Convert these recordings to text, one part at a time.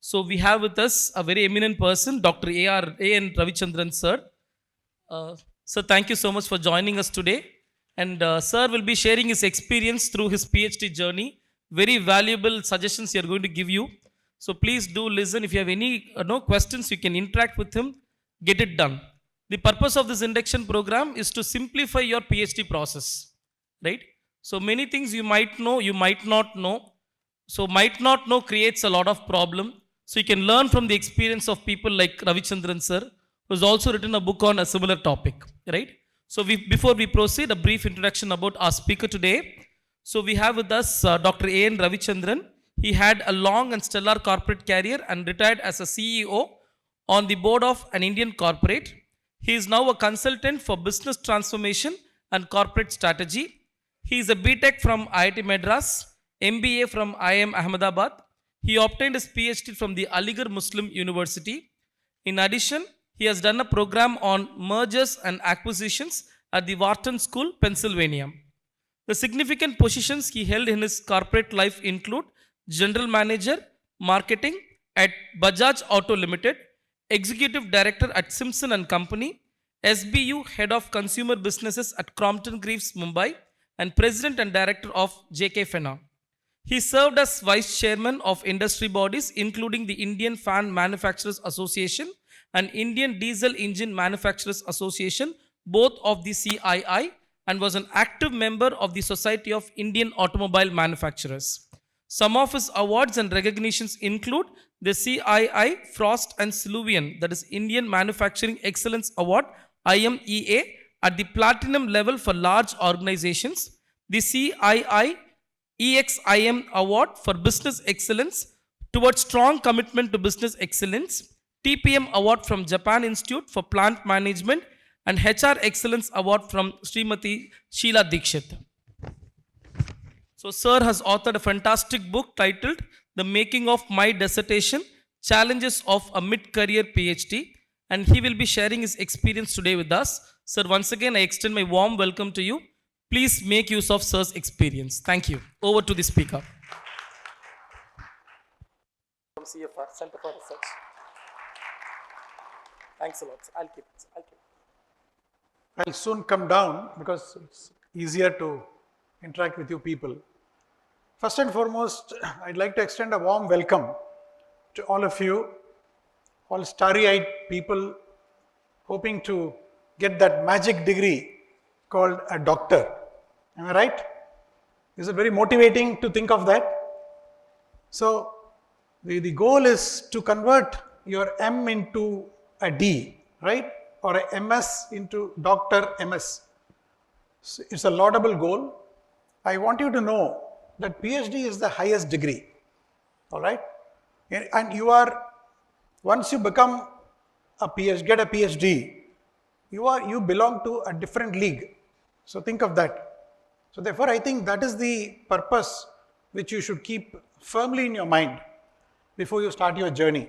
So we have with us a very eminent person, Dr.A.N.Ravichandran sir. Sir, thank you so much for joining us today. And sir will be sharing his experience through his PhD journey. Very valuable suggestions he are going to give you. So please do listen. If you have any no questions, you can interact with him. Get it done. The purpose of this induction program is to simplify your PhD process, right? So many things you might know, you might not know. So might not know creates a lot of problem. So you can learn from the experience of people like Ravichandran sir, who has also written a book on a similar topic, right? So before we proceed, a brief introduction about our speaker today. So we have with us Dr. A.N. Ravichandran. He had a long and stellar corporate career and retired as a CEO on the board of an Indian corporate. He is now a consultant for business transformation and corporate strategy. He is a BTech from IIT Madras, MBA from IIM Ahmedabad. He obtained his PhD from the Aligarh Muslim University. In addition, he has done a program on mergers and acquisitions at the Wharton School, Pennsylvania. The significant positions he held in his corporate life include General Manager, Marketing at Bajaj Auto Limited, Executive Director at Simpson and Company, SBU Head of Consumer Businesses at Crompton Greaves, Mumbai, and President and Director of JK Fena. He served as Vice Chairman of industry bodies including the Indian Fan Manufacturers Association and Indian Diesel Engine Manufacturers Association, both of the CII, and was an active member of the Society of Indian Automobile Manufacturers. Some of his awards and recognitions include the CII Frost and Sullivan, that is Indian Manufacturing Excellence Award, IMEA, at the platinum level for large organizations, the CII EXIM Award for Business Excellence towards strong commitment to business excellence, TPM Award from Japan Institute for Plant Management, and HR Excellence Award from Srimati Sheila Dikshit. So, sir has authored a fantastic book titled The Making of My Dissertation, Challenges of a Mid-Career PhD, and he will be sharing his experience today with us. Sir, once again, I extend my warm welcome to you. Please make use of sir's experience. Thank you. Over to the speaker. From CFR, Center for Research. Thanks a lot. I'll keep it. I'll soon come down because it's easier to interact with you people. First and foremost, I'd like to extend a warm welcome to all of you, all starry-eyed people hoping to get that magic degree called a doctor. Am I right? Is it very motivating to think of that? So, the goal is to convert your M into a D, right? Or a MS into Dr. MS. So it's a laudable goal. I want you to know that PhD is the highest degree, all right? And you are, once you become a PhD, get a PhD, you belong to a different league. So think of that. So therefore, I think that is the purpose which you should keep firmly in your mind before you start your journey.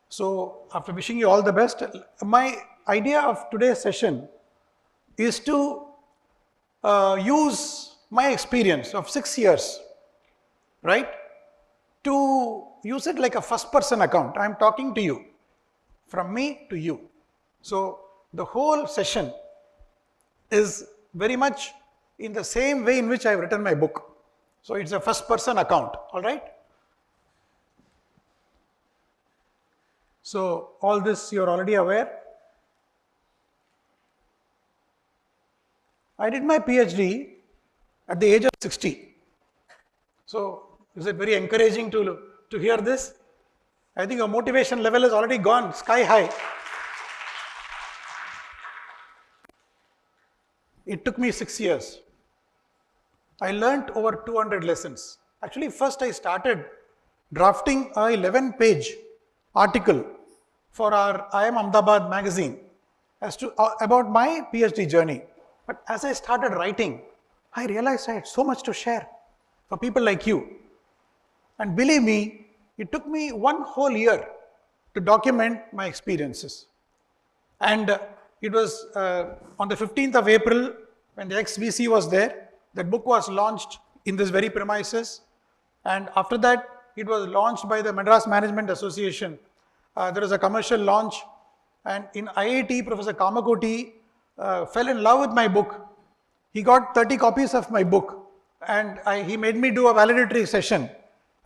So after wishing you all the best, my idea of today's session is to use my experience of 6 years, right, to use it like a first-person account. I am talking to you, from me to you. So the whole session is very much in the same way in which I have written my book. So it's a first-person account, all right? So all this you're already aware. I did my PhD at the age of 60. So is it very encouraging to hear this? I think your motivation level has already gone sky high. It took me 6 years. I learnt over 200 lessons. Actually, first I started drafting a 11-page article for our IIM Ahmedabad magazine as to about my PhD journey. But as I started writing, I realized I had so much to share for people like you. And believe me, it took me 1 whole year to document my experiences. And it was on the 15th of April, when the ex-VC was there, that book was launched in this very premises. And after that, it was launched by the Madras Management Association. There was a commercial launch, and in IIT, Professor Kamakoti fell in love with my book. He got 30 copies of my book, and he made me do a validatory session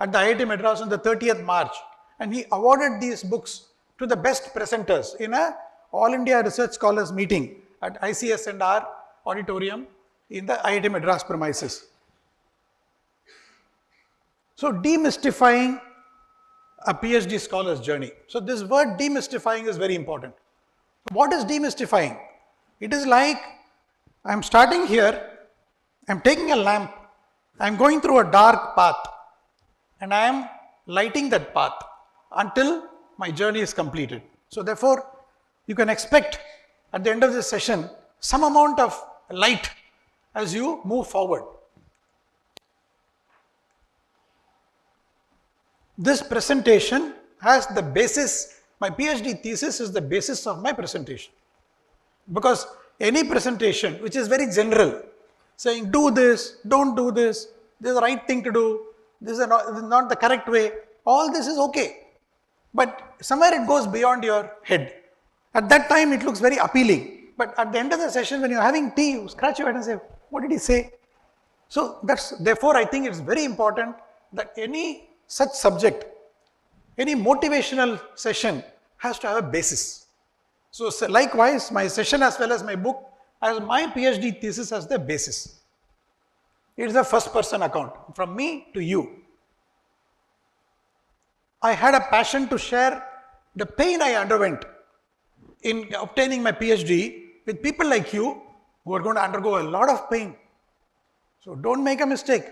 at the IIT Madras on the 30th March, and he awarded these books to the best presenters in a All India Research Scholars meeting at ICS&R auditorium in the IIT Madras premises. So, demystifying a PhD scholar's journey. So, this word demystifying is very important. What is demystifying? It is like I am starting here, I am taking a lamp, I am going through a dark path, and I am lighting that path until my journey is completed. So, therefore, you can expect at the end of this session some amount of light as you move forward. This presentation has the basis, my PhD thesis is the basis of my presentation. Because any presentation which is very general, saying do this, don't do this, this is the right thing to do, this is not the correct way, all this is okay. But somewhere it goes beyond your head. At that time it looks very appealing. But at the end of the session when you are having tea, you scratch your head and say, what did he say? So therefore I think it's very important that any such subject, any motivational session has to have a basis. So likewise, my session as well as my book has my PhD thesis as the basis. It is a first person account from me to you. I had a passion to share the pain I underwent in obtaining my PhD with people like you who are going to undergo a lot of pain. So don't make a mistake.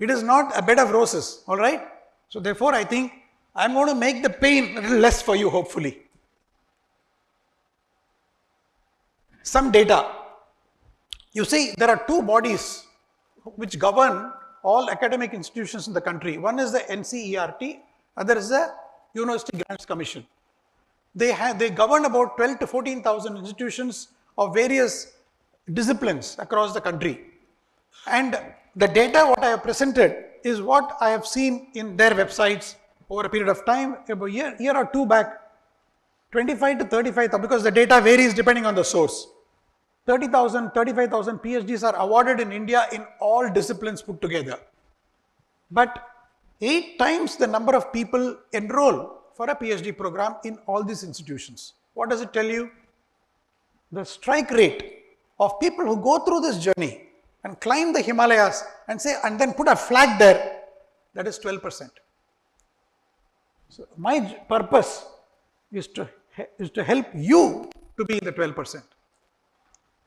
It is not a bed of roses, all right? So therefore, I think I am going to make the pain a little less for you, hopefully. Some data. You see, there are two bodies which govern all academic institutions in the country. One is the NCERT, other is the University Grants Commission. They govern about 12 to 14,000 institutions of various disciplines across the country. And the data what I have presented is what I have seen in their websites over a period of time, about a year or two back, 25 to 35,000, because the data varies depending on the source. 30,000, 35,000 PhDs are awarded in India in all disciplines put together. But 8 times the number of people enroll for a PhD program in all these institutions. What does it tell you? The strike rate of people who go through this journey and climb the Himalayas and say, and then put a flag there, that is 12%. So my purpose is to help you to be in the 12%.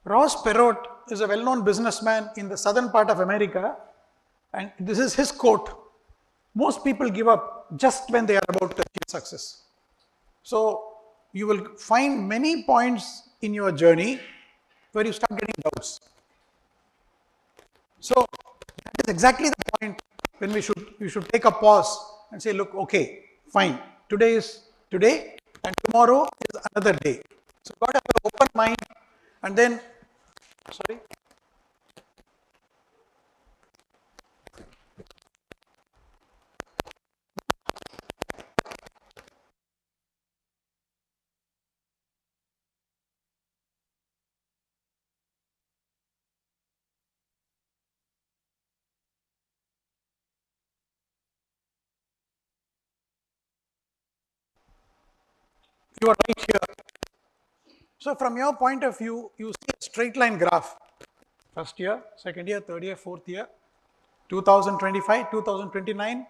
Ross Perot is a well-known businessman in the southern part of America, and this is his quote: most people give up just when they are about to achieve success. So you will find many points in your journey where you start getting doubts. So that is exactly the point when we should take a pause and say, look, okay, fine, today is today and tomorrow is another day. So got to have an open mind, and then, sorry. You are right here. So from your point of view, you see a straight line graph. First year, second year, third year, fourth year, 2025, 2029,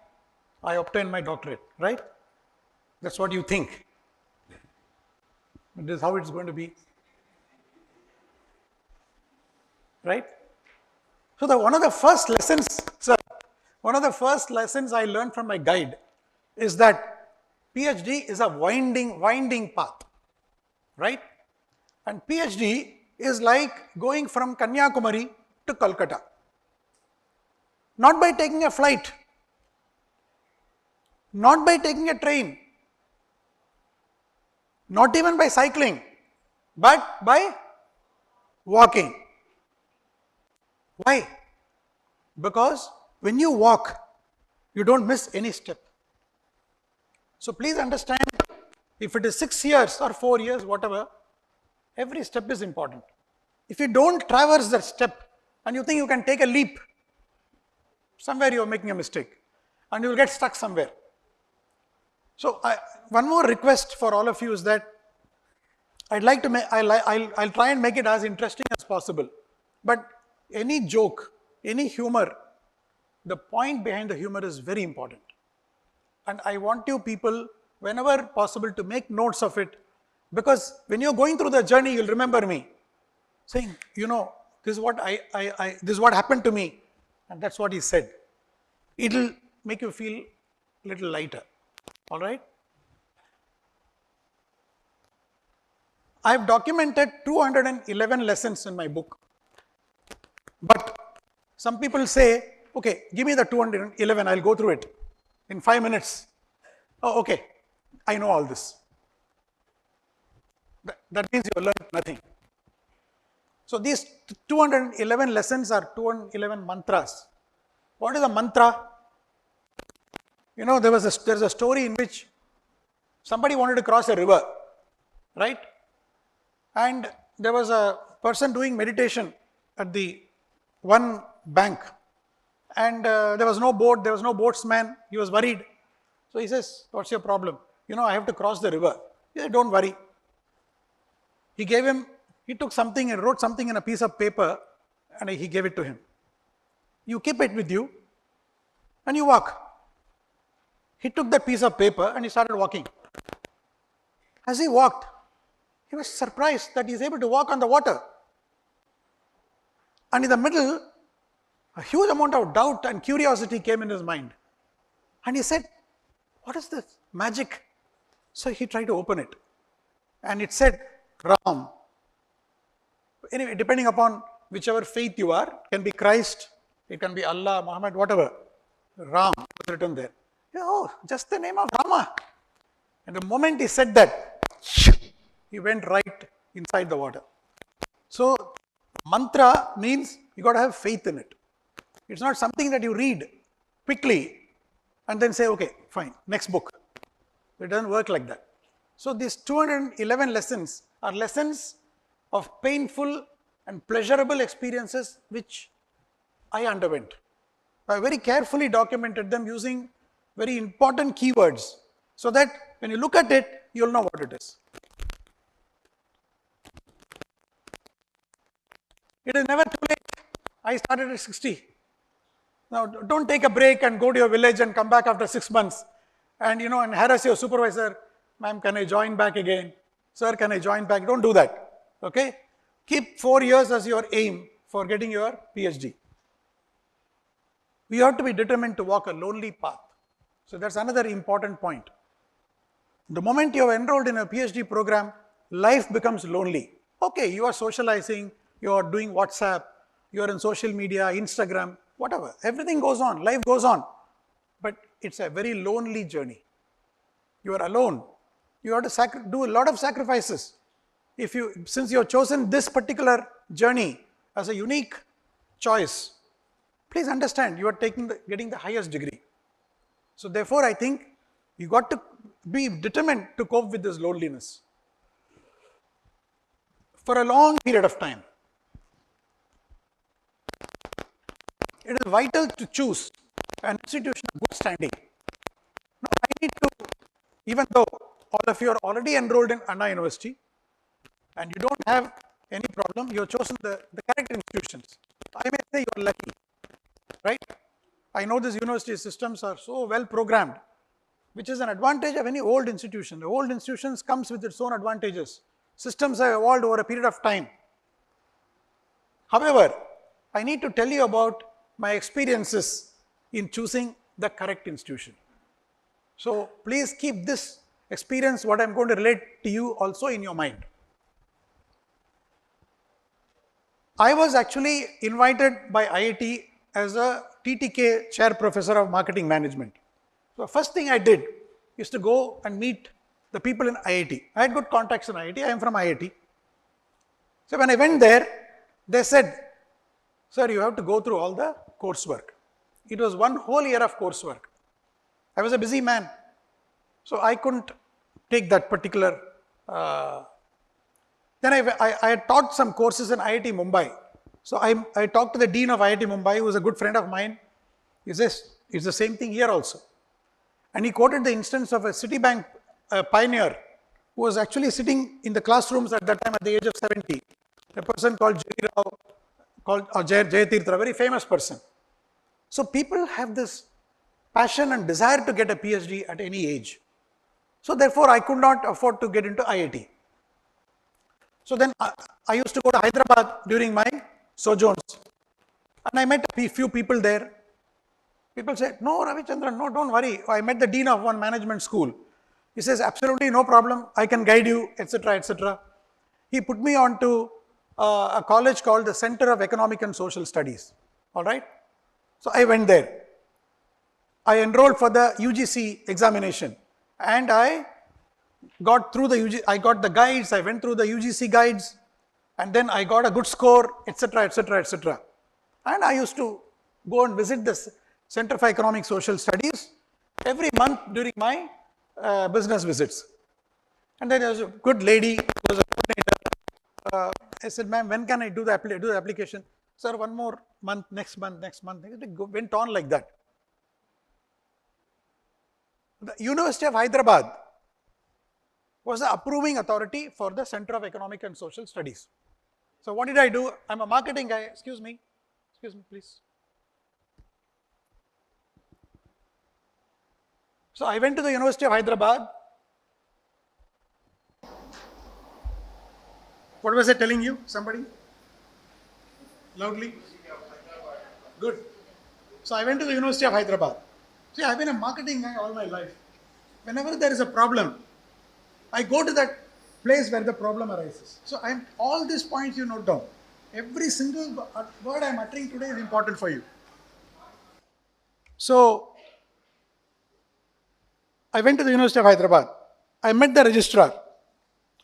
I obtained my doctorate, right? That's what you think. This is how it's going to be. Right? So one of the first lessons, sir, one of the first lessons I learned from my guide is that PhD is a winding path, right? And PhD is like going from Kanyakumari to Kolkata. Not by taking a flight, not by taking a train, not even by cycling, but by walking. Why? Because when you walk, you don't miss any step. So please understand, if it is 6 years or 4 years, whatever, every step is important. If you don't traverse that step and you think you can take a leap, somewhere you are making a mistake and you will get stuck somewhere. So one more request for all of you is that I'd like to make, I'll try and make it as interesting as possible. But any joke, any humor, the point behind the humor is very important. And I want you people, whenever possible, to make notes of it, because when you're going through the journey, you'll remember me saying, this is what this is what happened to me, and that's what he said. It'll make you feel a little lighter. All right? I've documented 211 lessons in my book. But some people say, okay, give me the 211, I'll go through it in 5 minutes. Oh, okay, I know all this. That means you learned nothing. So these 211 lessons are 211 mantras. What is a mantra? There's a story in which somebody wanted to cross a river, right? And there was a person doing meditation at the one bank, and there was no boat, there was no boatsman. He was worried. So he says, what's your problem? I have to cross the river. He said, don't worry. He took something and wrote something in a piece of paper, and he gave it to him. You keep it with you and you walk. He took that piece of paper and he started walking. As he walked, he was surprised that he is able to walk on the water. And in the middle, a huge amount of doubt and curiosity came in his mind. And he said, what is this magic? So he tried to open it. And it said, Ram. Anyway, depending upon whichever faith you are, it can be Christ, it can be Allah, Muhammad, whatever. Ram was written there. Oh, just the name of Rama. And the moment he said that, he went right inside the water. So, mantra means you got to have faith in it. It's not something that you read quickly and then say, okay, fine, next book. It doesn't work like that. So, these 211 lessons are lessons of painful and pleasurable experiences which I underwent. I very carefully documented them using very important keywords so that when you look at it, you'll know what it is. It is never too late. I started at 60. Now, don't take a break and go to your village and come back after 6 months and and harass your supervisor. Ma'am, can I join back again? Sir, can I join back? Don't do that. Okay? Keep 4 years as your aim for getting your PhD. We have to be determined to walk a lonely path. So that's another important point. The moment you have enrolled in a PhD program, life becomes lonely. Okay, you are socializing, you are doing WhatsApp, you are in social media, Instagram, whatever. Everything goes on, life goes on. But it's a very lonely journey. You are alone. You have to do a lot of sacrifices. Since you have chosen this particular journey as a unique choice, please understand you are getting the highest degree. So therefore, I think you got to be determined to cope with this loneliness for a long period of time. It is vital to choose an institution of good standing. Now, I need to, even though all of you are already enrolled in Anna University and you don't have any problem, you have chosen the correct institutions. I may say you are lucky, right? I know these university systems are so well programmed, which is an advantage of any old institution. The old institutions comes with its own advantages. Systems have evolved over a period of time. However, I need to tell you about my experiences in choosing the correct institution. So please keep this experience, what I am going to relate to you, also in your mind. I was actually invited by IIT as a TTK chair professor of marketing management. So first thing I did is to go and meet the people in IIT. I had good contacts in IIT. I am from IIT. So when I went there, they said, sir, you have to go through all the coursework. It was one whole year of coursework. I was a busy man. So I couldn't take that particular. Then I had taught some courses in IIT Mumbai. So I talked to the dean of IIT Mumbai, who was a good friend of mine. He says, it's the same thing here also. And he quoted the instance of a Citibank pioneer who was actually sitting in the classrooms at that time at the age of 70. A person called J. Rao, called Jayatirtha, a very famous person. So people have this passion and desire to get a PhD at any age. So therefore, I could not afford to get into IIT. So then I used to go to Hyderabad during my sojourns, and I met a few people there. People said, no, Ravichandran, no, don't worry. I met the dean of one management school. He says, absolutely no problem. I can guide you, etc., etc. He put me on to a college called the Center of Economic and Social Studies. All right. So I went there. I enrolled for the UGC examination, and I got through the UGC. I got the guides. I went through the UGC guides, and then I got a good score, etc., etc., etc. And I used to go and visit this Center for Economic Social Studies every month during my business visits. And then there was a good lady who was a coordinator. I said, ma'am, when can I do the application? Sir, one more month, next month, next month. It went on like that. The University of Hyderabad was the approving authority for the Center of Economic and Social Studies. So what did I do? I'm a marketing guy. Excuse me, please. So I went to the University of Hyderabad. What was I telling you? Somebody? Loudly? Good. So I went to the University of Hyderabad. See, I've been a marketing guy all my life. Whenever there is a problem, I go to that place where the problem arises. So all these points you note down. Every single word I'm uttering today is important for you. So I went to the University of Hyderabad. I met the registrar.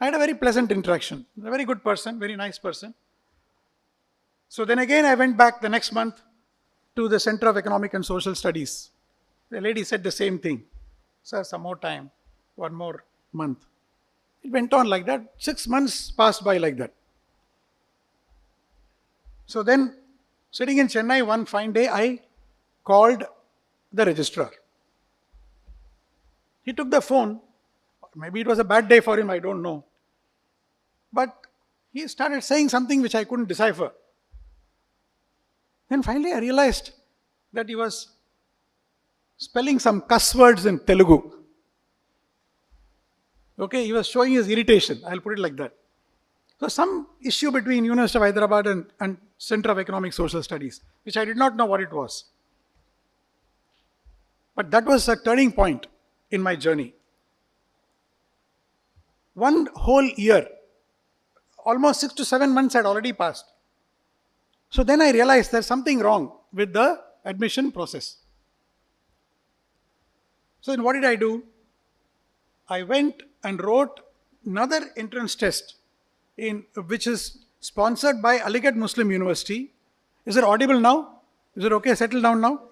I had a very pleasant interaction. A very good person, very nice person. So then again I went back the next month to the Center of Economic and Social Studies. The lady said the same thing. Sir, some more time, one more month. It went on like that. 6 months passed by like that. So then, sitting in Chennai one fine day, I called the registrar. He took the phone. Maybe it was a bad day for him, I don't know. But he started saying something which I couldn't decipher. Then finally I realized that he was spelling some cuss words in Telugu. Okay, he was showing his irritation. I'll put it like that. So some issue between University of Hyderabad and Center of Economic Social Studies, which I did not know what it was. But that was a turning point in my journey. One whole year, almost 6 to 7 months had already passed. So then I realized there's something wrong with the admission process. So then what did I do? I went and wrote another entrance test which is sponsored by Aligarh Muslim University. Is it audible now? Is it okay? Settle down now.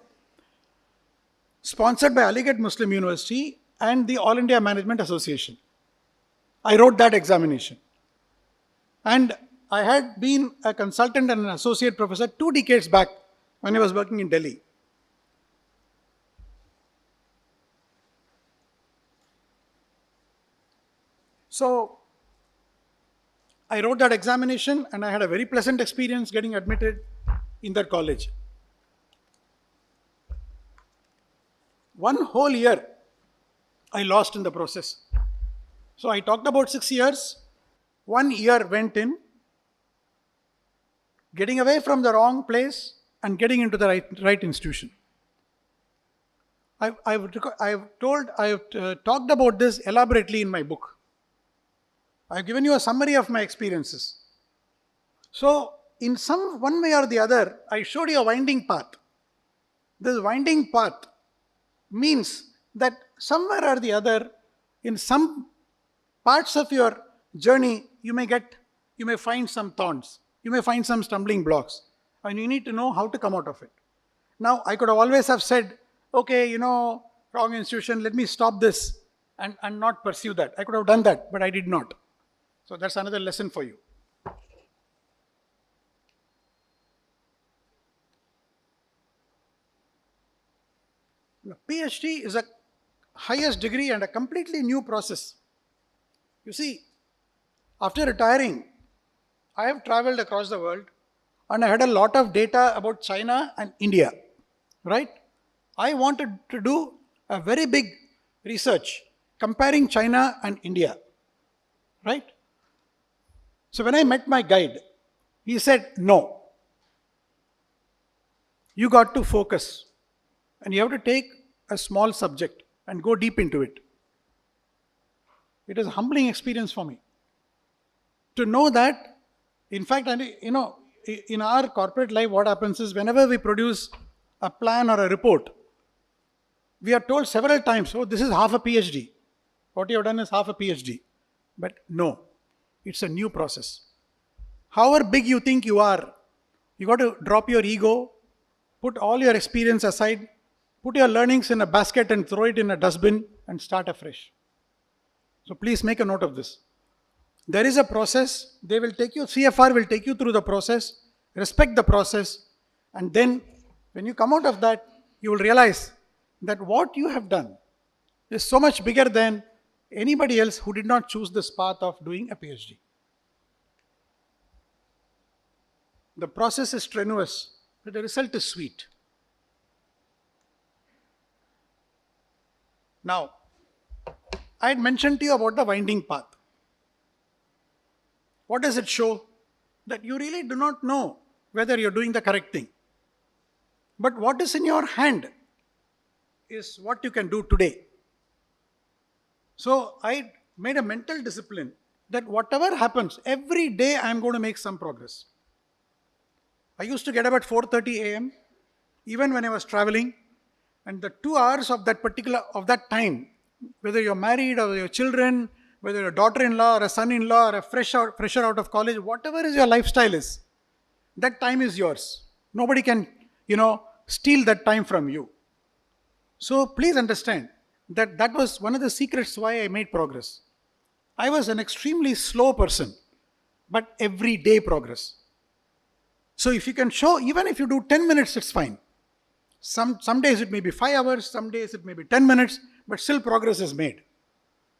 Sponsored by Aligarh Muslim University and the All India Management Association. I wrote that examination. And I had been a consultant and an associate professor 2 decades back when I was working in Delhi. So I wrote that examination and I had a very pleasant experience getting admitted in that college. One whole year I lost in the process. So I talked about 6 years. 1 year went in getting away from the wrong place and getting into the right institution. I've talked about this elaborately in my book. I've given you a summary of my experiences. So in one way or the other, I showed you a winding path. This winding path means that somewhere or the other, in some parts of your journey, you may find some thorns, you may find some stumbling blocks, and you need to know how to come out of it. Now, I could always have said, okay, wrong institution, let me stop this and not pursue that. I could have done that, but I did not. So that's another lesson for you. PhD is a highest degree and a completely new process. You see, after retiring, I have traveled across the world and I had a lot of data about China and India, right? I wanted to do a very big research comparing China and India, right? So when I met my guide, he said, no, you got to focus and you have to take a small subject and go deep into it. It was a humbling experience for me to know that, in fact, in our corporate life, what happens is whenever we produce a plan or a report, we are told several times, oh, this is half a PhD. What you have done is half a PhD. But no, it's a new process. However big you think you are, you got to drop your ego, put all your experience aside, put your learnings in a basket and throw it in a dustbin and start afresh. So please make a note of this. There is a process. They will take you, CFR will take you through the process, respect the process, and then when you come out of that, you will realize that what you have done is so much bigger than anybody else who did not choose this path of doing a PhD. The process is strenuous, but the result is sweet. Now, I had mentioned to you about the winding path. What does it show? That you really do not know whether you're doing the correct thing. But what is in your hand is what you can do today. So I made a mental discipline that whatever happens, every day I am going to make some progress. I used to get up at 4:30 a.m. even when I was traveling, and the 2 hours of that time, whether you're married or your children, whether you're a daughter-in-law or a son-in-law or a fresher out of college, whatever is your lifestyle is, that time is yours. Nobody can, steal that time from you. So please understand that was one of the secrets why I made progress. I was an extremely slow person, but everyday progress. So if you can show, even if you do 10 minutes, it's fine. Some days it may be 5 hours, some days it may be 10 minutes, but still progress is made.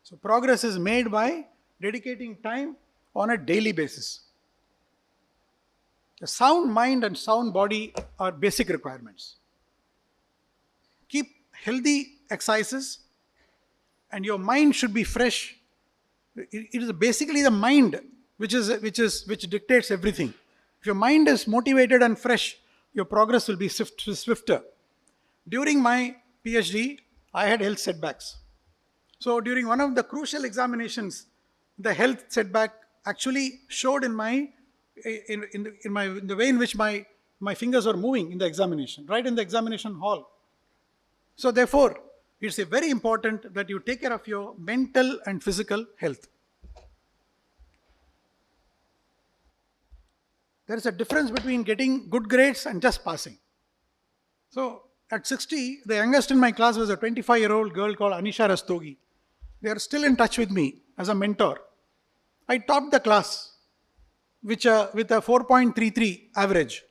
So progress is made by dedicating time on a daily basis. A sound mind and sound body are basic requirements. Keep healthy exercises and your mind should be fresh. It is basically the mind which dictates everything. If your mind is motivated and fresh, your progress will be swifter. During my PhD, I had health setbacks. So during one of the crucial examinations, the health setback actually showed in the way in which my fingers were moving in the examination, right in the examination hall. So therefore, it's very important that you take care of your mental and physical health. There is a difference between getting good grades and just passing. So at 60, the youngest in my class was a 25-year-old girl called Anisha Rastogi. They are still in touch with me as a mentor. I topped the class with a 4.33 average,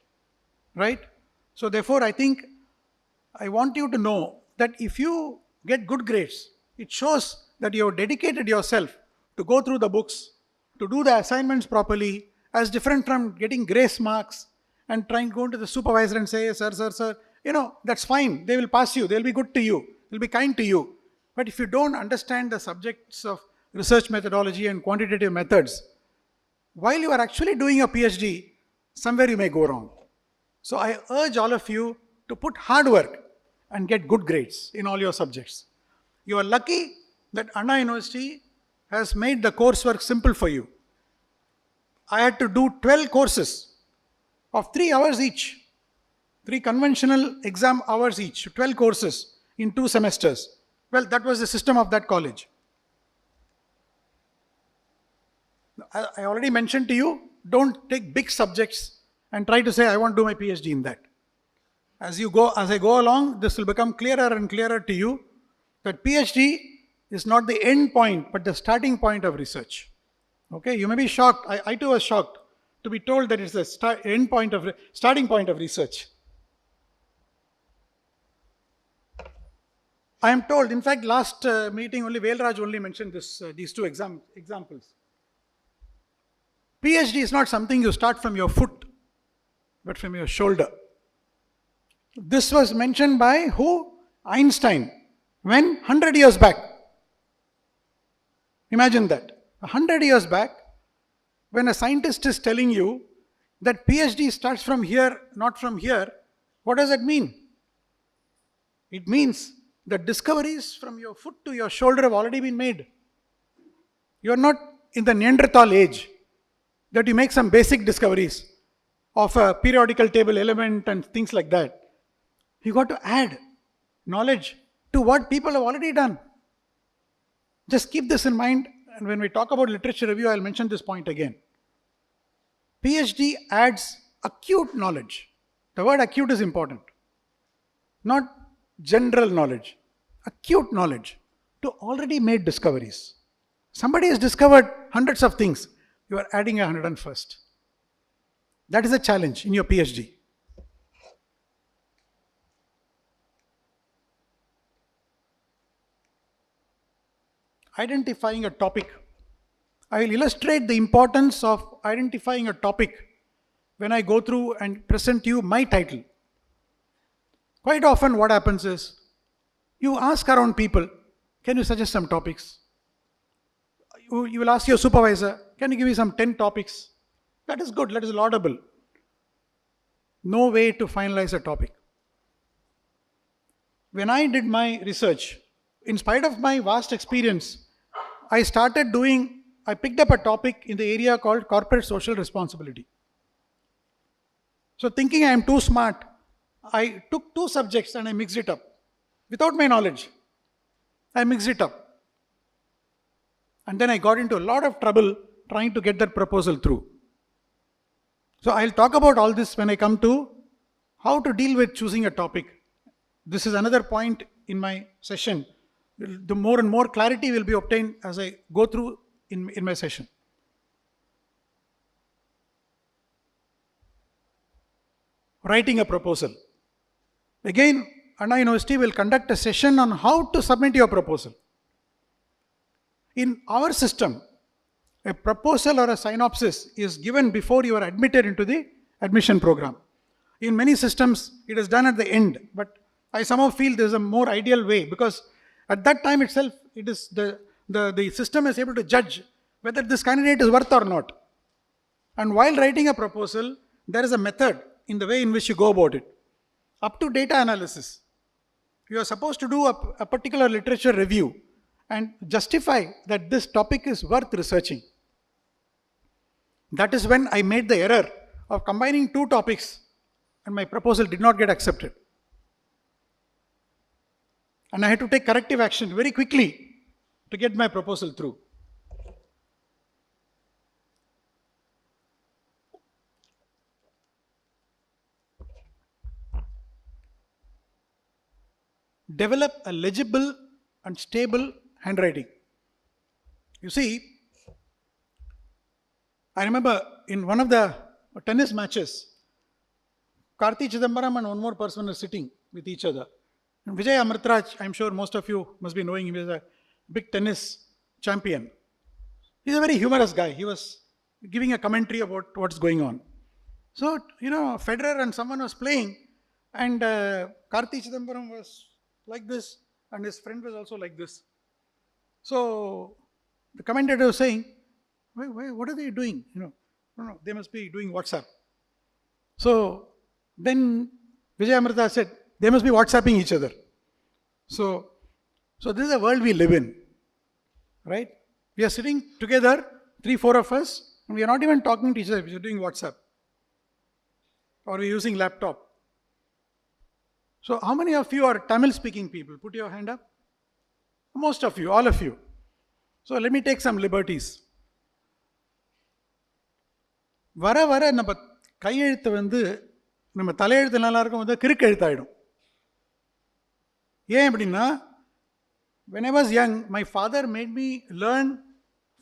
right? So therefore, I want you to know that if you get good grades, it shows that you have dedicated yourself to go through the books, to do the assignments properly, as different from getting grace marks and trying to go to the supervisor and say, sir, that's fine. They will pass you. They'll be good to you. They'll be kind to you. But if you don't understand the subjects of research methodology and quantitative methods, while you are actually doing a PhD, somewhere you may go wrong. So I urge all of you to put hard work and get good grades in all your subjects. You are lucky that Anna University has made the coursework simple for you. I had to do 12 courses of 3 hours each, 3 conventional exam hours each, 12 courses in 2 semesters. Well, that was the system of that college. I already mentioned to you, don't take big subjects and try to say, I want to do my PhD in that. As I go along, this will become clearer and clearer to you that PhD is not the end point, but the starting point of research. Okay, you may be shocked. I too was shocked to be told that it's the starting point of research. I am told, in fact, last meeting only Velraj only mentioned these two examples. PhD is not something you start from your foot, but from your shoulder. This was mentioned by who? Einstein. When? 100 years back. Imagine that. 100 years back, when a scientist is telling you that PhD starts from here, not from here, what does that mean? It means the discoveries from your foot to your shoulder have already been made. You are not in the Neanderthal age that you make some basic discoveries of a periodical table element and things like that. You got to add knowledge to what people have already done. Just keep this in mind, and when we talk about literature review, I'll mention this point again. PhD adds acute knowledge. The word acute is important. Not general knowledge. Acute knowledge to already made discoveries. Somebody has discovered hundreds of things. You are adding 101st. That is a challenge in your PhD. Identifying a topic. I will illustrate the importance of identifying a topic when I go through and present you my title. Quite often what happens is, you ask around people, can you suggest some topics? You will ask your supervisor, can you give me some 10 topics? That is good, that is laudable. No way to finalize a topic. When I did my research, in spite of my vast experience, I picked up a topic in the area called corporate social responsibility. So thinking I am too smart, I took two subjects and I mixed it up. Without my knowledge, I mixed it up. And then I got into a lot of trouble trying to get that proposal through. So I'll talk about all this when I come to how to deal with choosing a topic. This is another point in my session. The more and more clarity will be obtained as I go through in my session. Writing a proposal. Again, Anna University will conduct a session on how to submit your proposal. In our system, a proposal or a synopsis is given before you are admitted into the admission program. In many systems, it is done at the end, but I somehow feel there is a more ideal way, because at that time itself, it is the system is able to judge whether this candidate is worth or not. And while writing a proposal, there is a method in the way in which you go about it. Up to data analysis, you are supposed to do a particular literature review and justify that this topic is worth researching. That is when I made the error of combining two topics and my proposal did not get accepted. And I had to take corrective action very quickly to get my proposal through. Develop a legible and stable handwriting. You see, I remember in one of the tennis matches, Karthi Chidambaram and one more person were sitting with each other. And Vijay Amritraj, I'm sure most of you must be knowing him, he is a big tennis champion. He's a very humorous guy. He was giving a commentary about what's going on. So, Federer and someone was playing, and Karthi Chidambaram was like this, and his friend was also like this. So the commentator was saying, what are they doing? No, they must be doing WhatsApp. So then Vijay Amrita said, they must be WhatsApping each other. So this is the world we live in, right? We are sitting together, 3-4 of us, and we are not even talking to each other. We are doing WhatsApp, or we are using laptop. So how many of you are Tamil speaking people? Put your hand up. Most of you, all of you. So let me take some liberties. வர நம்ம கையெழுத்து நம்ம தலையெழுத்து நல்லா இருக்கும் கிறுக்கு எழுத்தாயிடும். ஏன் அப்படின்னா, When I was young, my father made me learn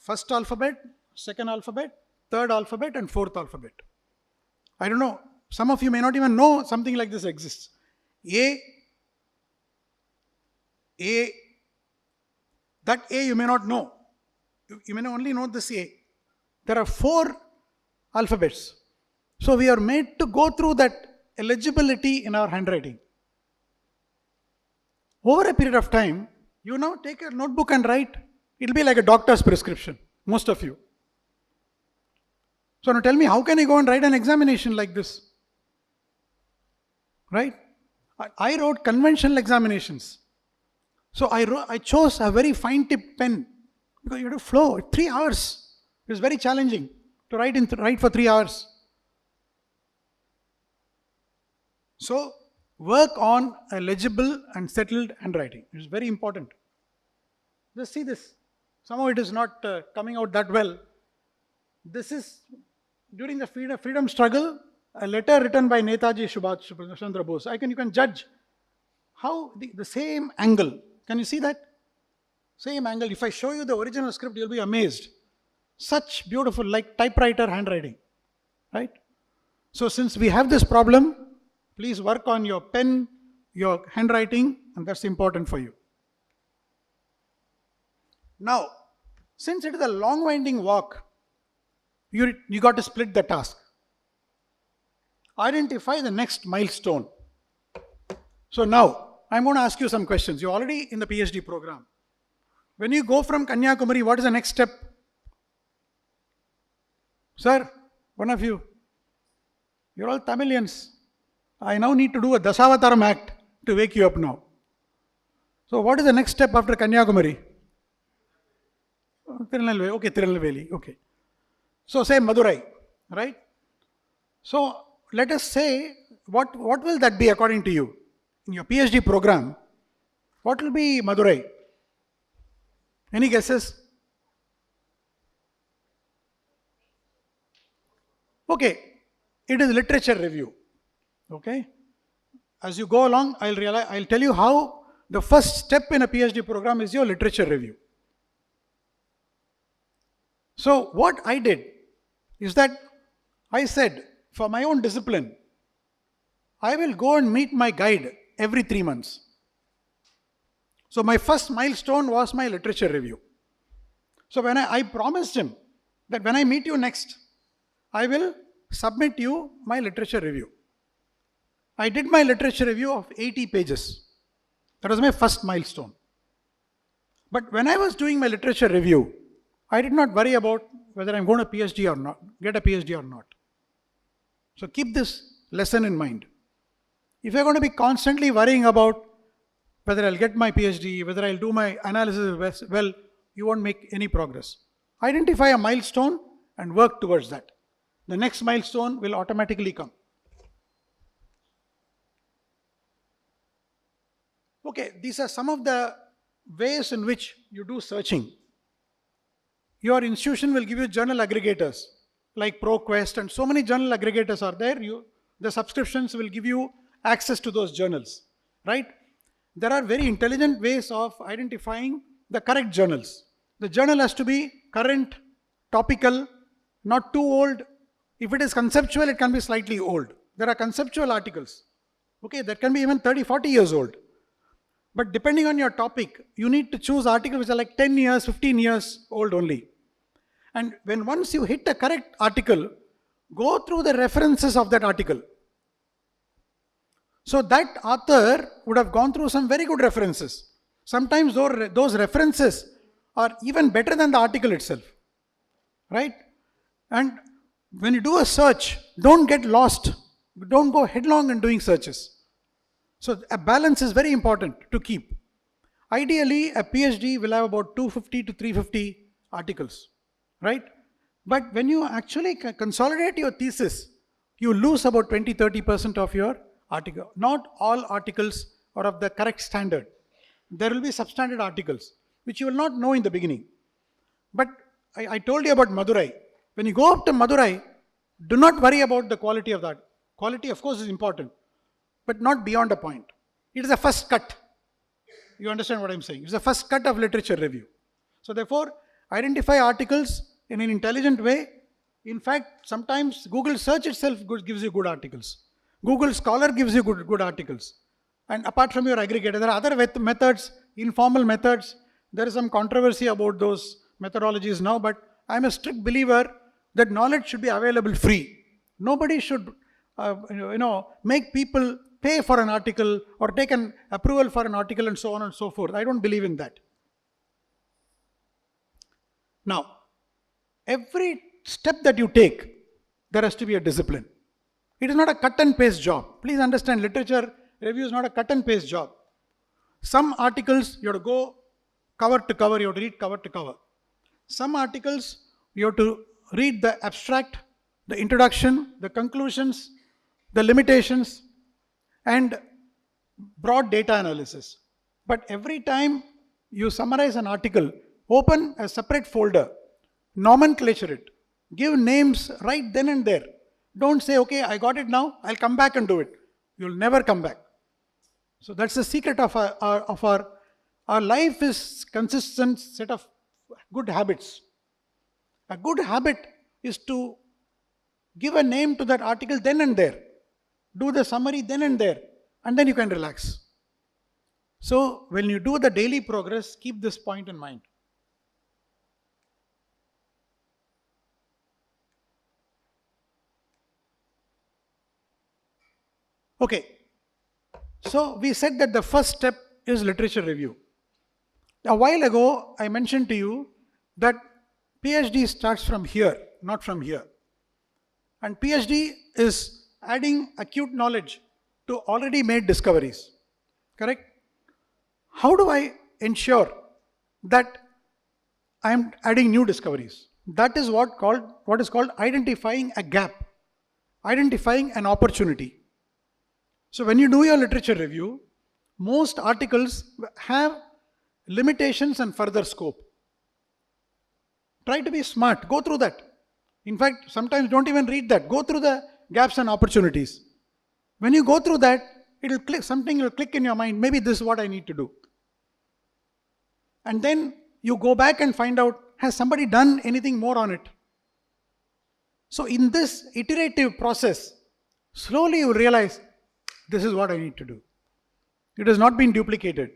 first alphabet, second alphabet, third alphabet, and fourth alphabet. I don't know, some of you may not even know something like this exists. A, that A you may not know. You may only know this A. There are 4 alphabets. So we are made to go through that eligibility in our handwriting. Over a period of time, you now take a notebook and write. It will be like a doctor's prescription, most of you. So now tell me, how can I go and write an examination like this? Right? I wrote conventional examinations. So I chose a very fine tip pen because you have to flow. 3 hours. It was very challenging to write for 3 hours. So work on a legible and settled handwriting. It is very important. Just see this. Somehow it is not coming out that well. This is during the freedom struggle, a letter written by Netaji Subhash Chandra Bose. You can judge how the same angle. Can you see that? Same angle. If I show you the original script, you'll be amazed. Such beautiful, like typewriter handwriting. Right? So since we have this problem, please work on your pen, your handwriting, and that's important for you. Now, since it is a long winding walk, you got to split the task. Identify the next milestone. So now, I'm going to ask you some questions. You're already in the PhD program. When you go from Kanyakumari, what is the next step? Sir, one of you, you're all Tamilians. I now need to do a Dasavataram act to wake you up now. So what is the next step after Kanyakumari? Tirunelveli. Okay, Tirunelveli. Okay. So say Madurai, right? So let us say, what will that be according to you? In your PhD program, what will be Madurai? Any guesses? Okay, it is literature review. Okay? As you go along, I'll tell you how the first step in a PhD program is your literature review. So what I did is that I said, for my own discipline, I will go and meet my guide every 3 months. So my first milestone was my literature review. So when I promised him that when I meet you next, I will submit you my literature review. I did my literature review of 80 pages. That was my first milestone. But when I was doing my literature review, I did not worry about whether I'm going to PhD or not, get a PhD or not. So keep this lesson in mind. If you're going to be constantly worrying about whether I'll get my PhD, whether I'll do my analysis well, you won't make any progress. Identify a milestone and work towards that. The next milestone will automatically come. Okay, these are some of the ways in which you do searching. Your institution will give you journal aggregators like ProQuest, and so many journal aggregators are there. The subscriptions will give you access to those journals, right? There are very intelligent ways of identifying the correct journals. The journal has to be current, topical, not too old. If it is conceptual, it can be slightly old. There are conceptual articles, okay, that can be even 30, 40 years old. But depending on your topic, you need to choose articles which are like 10 years, 15 years old only. And once you hit the correct article, go through the references of that article. So that author would have gone through some very good references. Sometimes those references are even better than the article itself, right? And when you do a search, don't get lost. Don't go headlong in doing searches. So a balance is very important to keep. Ideally, a PhD will have about 250 to 350 articles, right? But when you actually consolidate your thesis, you lose about 20-30% of your article. Not all articles are of the correct standard. There will be substandard articles, which you will not know in the beginning. But I told you about Madurai. When you go up to Madurai, do not worry about the quality of that. Quality, of course, is important, but not beyond a point. It is a first cut. You understand what I'm saying? It's the first cut of literature review. So therefore, identify articles in an intelligent way. In fact, sometimes Google search itself gives you good articles. Google Scholar gives you good articles. And apart from your aggregator, there are other methods, informal methods. There is some controversy about those methodologies now, but I'm a strict believer that knowledge should be available free. Nobody should, make people pay for an article or take an approval for an article and so on and so forth. I don't believe in that. Now, every step that you take, there has to be a discipline. It is not a cut and paste job. Please understand, literature review is not a cut and paste job. Some articles you have to go cover to cover, you have to read cover to cover. Some articles you have to read the abstract, the introduction, the conclusions, the limitations, and broad data analysis. But every time you summarize an article, open a separate folder, nomenclature it, give names right then and there. Don't say, okay, I got it now, I'll come back and do it. You'll never come back. So that's the secret of our life is consistent set of good habits. A good habit is to give a name to that article then and there. Do the summary then and there, and then you can relax. So when you do the daily progress, keep this point in mind. Okay, so we said that the first step is literature review. A while ago, I mentioned to you that PhD starts from here, not from here. And PhD is adding acute knowledge to already made discoveries. Correct? How do I ensure that I am adding new discoveries? That is what is called identifying a gap, identifying an opportunity. So when you do your literature review, most articles have limitations and further scope. Try to be smart. Go through that. In fact, sometimes don't even read that. Go through the gaps and opportunities. When you go through that, something will click in your mind. Maybe this is what I need to do. And then you go back and find out, has somebody done anything more on it? So in this iterative process, slowly you realize, this is what I need to do. It has not been duplicated.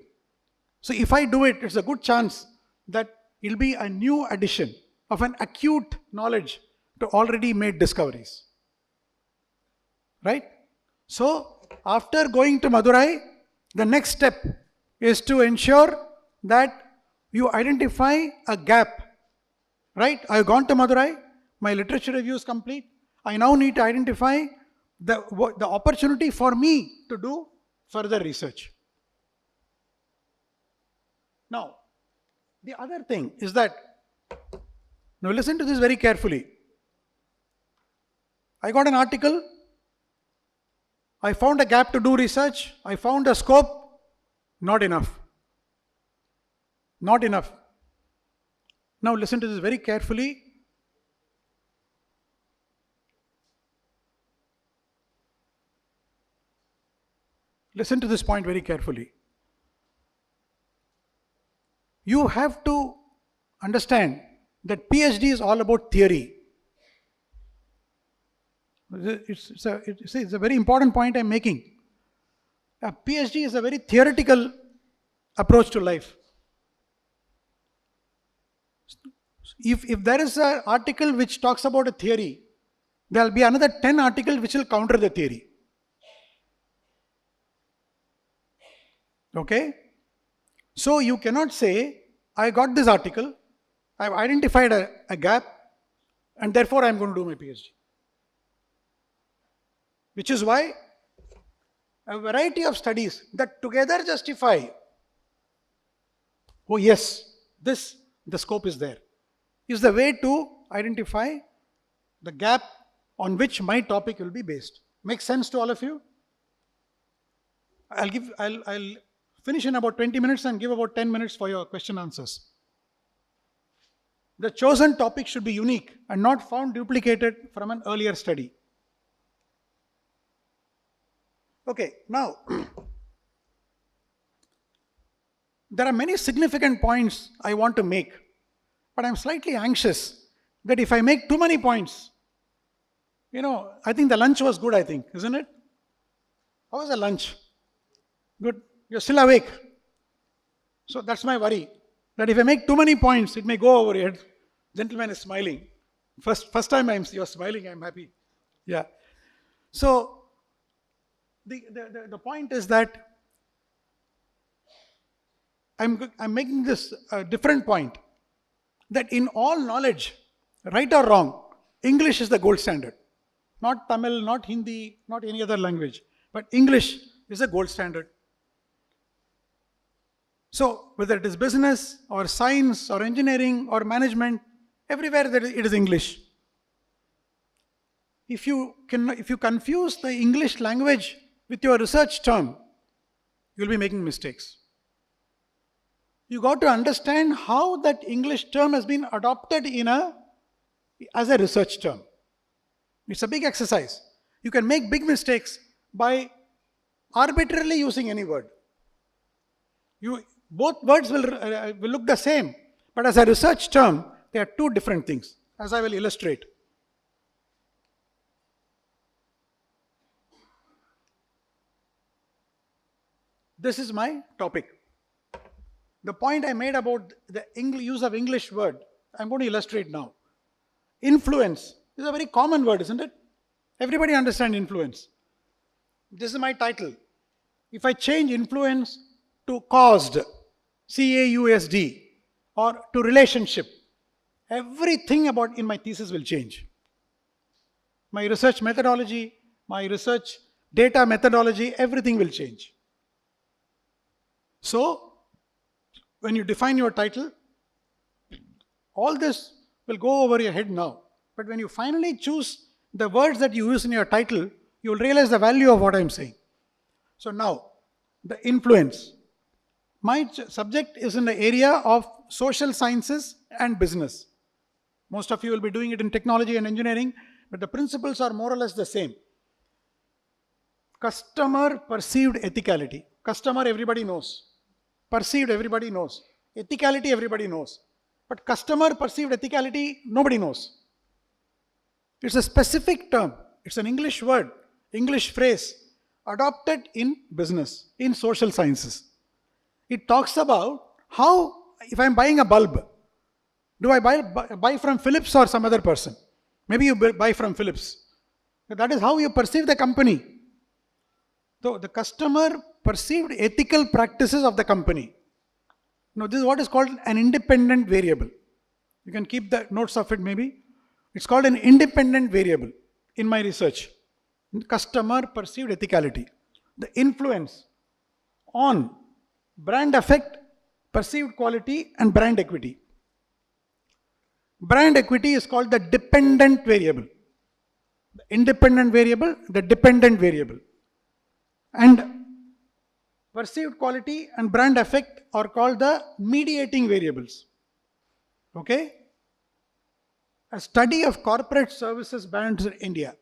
So if I do it, it's a good chance that it'll be a new addition of an acute knowledge to already made discoveries. Right? So after going to Madurai, the next step is to ensure that you identify a gap. Right? I've gone to Madurai, my literature review is complete. I now need to identify the opportunity for me to do further research. Now, the other thing is that, now listen to this very carefully. I got an article, I found a gap to do research, I found a scope, not enough. Not enough. Now listen to this very carefully. Listen to this point very carefully. You have to understand that PhD is all about theory. It's a very important point I'm making. A PhD is a very theoretical approach to life. If there is an article which talks about a theory, there will be another 10 articles which will counter the theory. Okay? So you cannot say, I got this article, I've identified a gap, and therefore I'm going to do my PhD. Which is why a variety of studies that together justify, oh yes, the scope is there, is the way to identify the gap on which my topic will be based. Makes sense to all of you? I'll finish in about 20 minutes and give about 10 minutes for your question answers. The chosen topic should be unique and not found duplicated from an earlier study. Okay, now there are many significant points I want to make, but I'm slightly anxious that if I make too many points, I think the lunch was good, I think, isn't it? How was the lunch? Good. You're still awake. So that's my worry. That if I make too many points, it may go over your head. Gentleman is smiling. First time you're smiling, I'm happy. Yeah. So the point is that I'm making this a different point. That in all knowledge, right or wrong, English is the gold standard. Not Tamil, not Hindi, not any other language. But English is the gold standard. So whether it is business or science or engineering or management, everywhere it is English. If you confuse the English language with your research term, you'll be making mistakes. You got to understand how that English term has been adopted as a research term. It's a big exercise. You can make big mistakes by arbitrarily using any word. Both words will look the same, but as a research term, they are two different things, as I will illustrate. This is my topic. The point I made about the use of English word, I'm going to illustrate now. Influence is a very common word, isn't it? Everybody understands influence. This is my title. If I change influence to caused, C-A-U-S-D, or to relationship, everything about in my thesis will change. My research methodology, my research data methodology, everything will change. So, when you define your title, all this will go over your head now. But when you finally choose the words that you use in your title, you will realize the value of what I am saying. So now, the influence. My subject is in the area of social sciences and business. Most of you will be doing it in technology and engineering, but the principles are more or less the same. Customer perceived ethicality. Customer everybody knows. Perceived everybody knows. Ethicality everybody knows. But customer perceived ethicality nobody knows. It's a specific term. It's an English word, English phrase, adopted in business, in social sciences. It talks about how, if I'm buying a bulb, do I buy from Philips or some other person? Maybe you buy from Philips. That is how you perceive the company. So the customer perceived ethical practices of the company. Now this is what is called an independent variable. You can keep the notes of it maybe. It's called an independent variable in my research. Customer perceived ethicality. The influence on brand effect, perceived quality and brand equity. Brand equity is called the dependent variable. The independent variable, the dependent variable. And perceived quality and brand effect are called the mediating variables. Okay? A study of corporate services brands in India.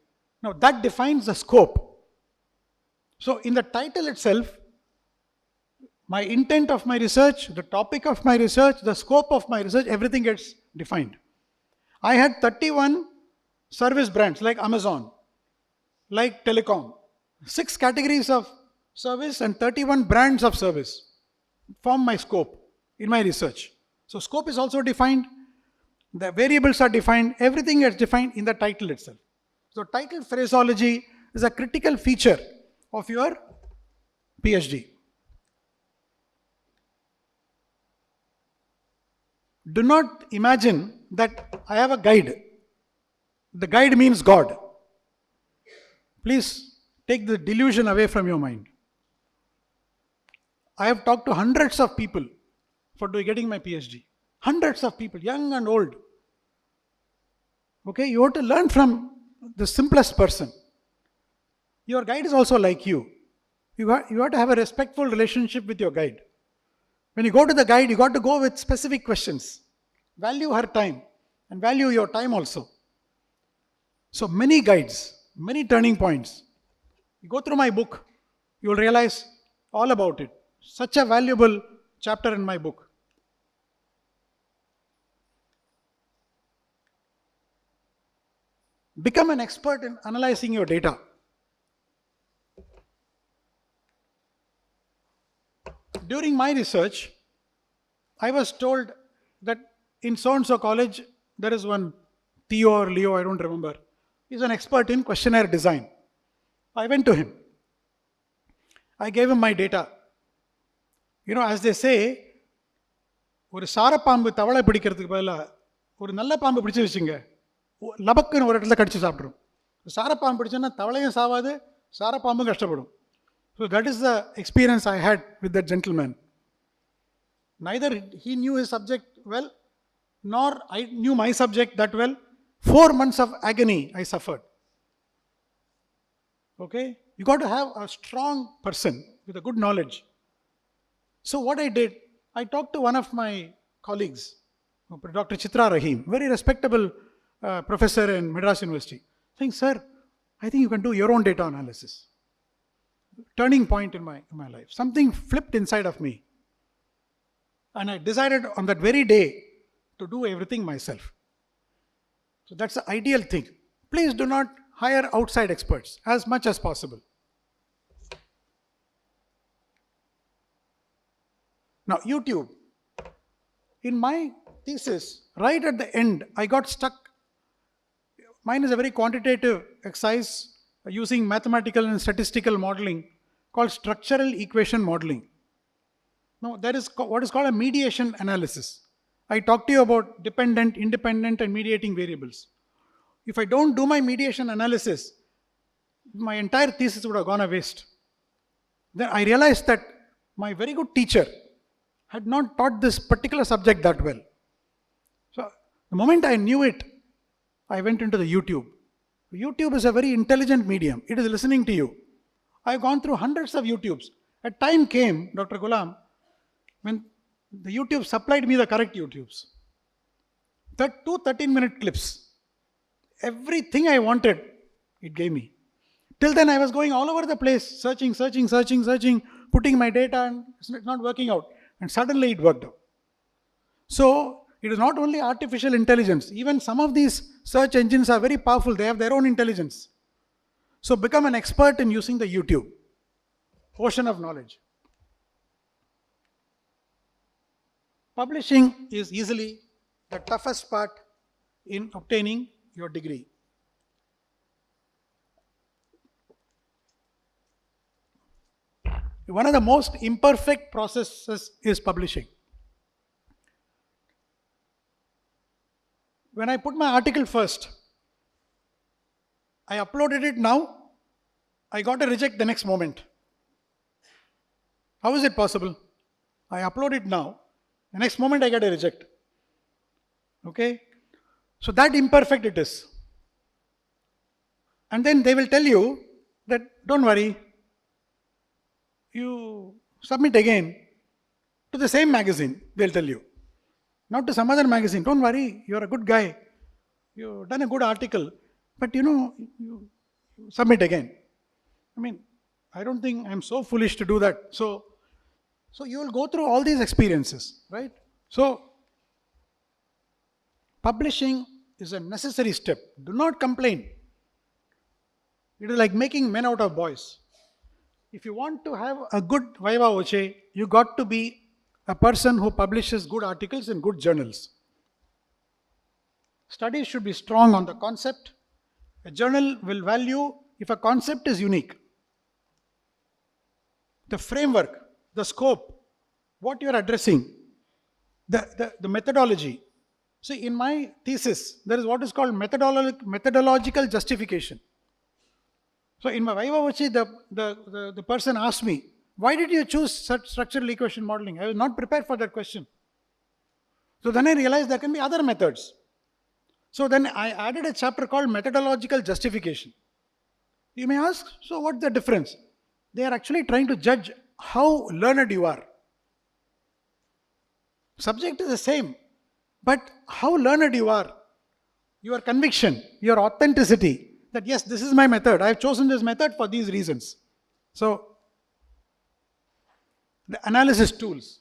Now that defines the scope. So in the title itself, my intent of my research, the topic of my research, the scope of my research, everything gets defined. I had 31 service brands like Amazon, like telecom, 6 categories of service and 31 brands of service form my scope in my research. So scope is also defined, the variables are defined, everything is defined in the title itself. So title phraseology is a critical feature of your PhD. Do not imagine that I have a guide. The guide means God. Please take the delusion away from your mind. I have talked to hundreds of people for getting my PhD. Hundreds of people, young and old. Okay, you have to learn from the simplest person. Your guide is also like you. You have to have a respectful relationship with your guide. When you go to the guide, you got to go with specific questions. Value her time and value your time also. So many guides, many turning points. You go through my book, you will realize all about it. Such a valuable chapter in my book. Become an expert in analyzing your data. During my research, I was told that in so-and-so college, there is one Theo or Leo, I don't remember. He's an expert in questionnaire design. I went to him. I gave him my data. As they say, ஒரு சாரப்பாம்பு தவளை பிடிக்கிறதுக்கு பதிலாக ஒரு நல்ல பாம்பு பிடிச்சி வச்சுங்க, லபக்குன்னு ஒரு இடத்துல கடிச்சு சாப்பிட்ரும். சாரப்பாம்பு பிடிச்சோன்னா தவளையும் சாவாது, சாரப்பாம்பும் கஷ்டப்படும். So that is the experience I had with that gentleman. Neither he knew his subject well, nor I knew my subject that well. 4 months of agony I suffered. Okay? You got to have a strong person with a good knowledge. So what I did, I talked to one of my colleagues, Dr.A.N.Ravichandran, very respectable professor in Madras University, saying, sir, I think you can do your own data analysis. Turning point in my life. Something flipped inside of me. And I decided on that very day to do everything myself. So that's the ideal thing. Please do not hire outside experts as much as possible. Now, YouTube. In my thesis, right at the end, I got stuck. Mine is a very quantitative exercise using mathematical and statistical modeling called structural equation modeling. Now, there is what is called a mediation analysis. I talked to you about dependent, independent, and mediating variables. If I don't do my mediation analysis, my entire thesis would have gone a waste. Then I realized that my very good teacher had not taught this particular subject that well. So, the moment I knew it, I went into the YouTube. YouTube is a very intelligent medium. It is listening to you. I've gone through hundreds of YouTubes. A time came, Dr. Ghulam, when the YouTube supplied me the correct YouTubes. That 2 13-minute clips, everything I wanted, it gave me. Till then I was going all over the place, searching, putting my data, and it's not working out. And suddenly it worked out. So, it is not only artificial intelligence. Even some of these search engines are very powerful. They have their own intelligence. So, become an expert in using the YouTube. Ocean of knowledge. Publishing is easily the toughest part in obtaining your degree. One of the most imperfect processes is publishing. When I put my article first, I uploaded it now, I got a reject the next moment. How is it possible? I upload it now, the next moment I get a reject. Okay? So that imperfect it is. And then they will tell you that don't worry, you submit again to the same magazine, they'll tell you. Not to some other magazine. Don't worry, you're a good guy. You've done a good article. But you submit again. I mean, I don't think I'm so foolish to do that. So you will go through all these experiences, right? So, publishing is a necessary step. Do not complain. It is like making men out of boys. If you want to have a good viva voce, you got to be a person who publishes good articles in good journals. Studies should be strong on the concept. A journal will value if a concept is unique. The framework, the scope, what you are addressing, the methodology. See, in my thesis, there is what is called methodological justification. So in my viva voce, the person asked me, why did you choose such structural equation modeling? I was not prepared for that question. So then I realized there can be other methods. So then I added a chapter called methodological justification. You may ask, so what's the difference? They are actually trying to judge how learned you are. Subject is the same, but how learned you are, your conviction, your authenticity, that yes, this is my method. I have chosen this method for these reasons. So, the analysis tools.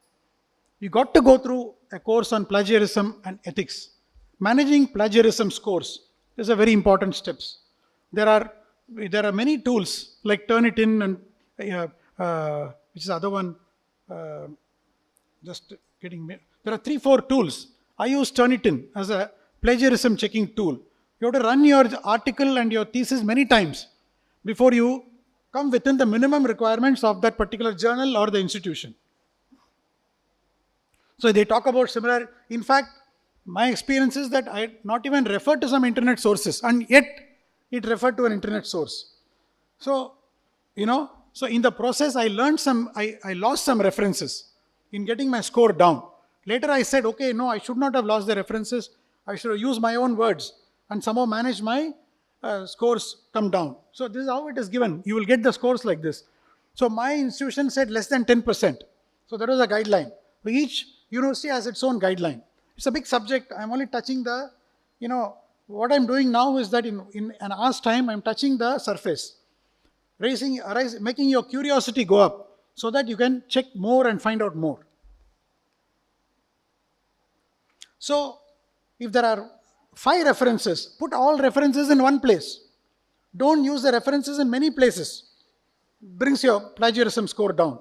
You got to go through a course on plagiarism and ethics. Managing plagiarism scores is a very important steps. There are there are many tools like Turnitin and which is the other one. Uh, just getting there are 3 4 tools. I use Turnitin as a plagiarism checking tool. You have to run your article and your thesis many times before you come within the minimum requirements of that particular journal or the institution. So they talk about similar. In fact, my experience is that I not even referred to some internet sources, and yet it referred to an internet source. So, so in the process, I learned I lost some references in getting my score down. Later, I said, okay, no, I should not have lost the references. I should have used my own words and somehow managed my scores come down. So this is how it is given. You will get the scores like this. So my institution said less than 10%. So that was a guideline. Each university has its own guideline. It's a big subject. I'm only touching what I'm doing now is that in an hour's time, I'm touching the surface, making your curiosity go up so that you can check more and find out more. So if there are 5 references, put all references in one place. Don't use the references in many places. Brings your plagiarism score down.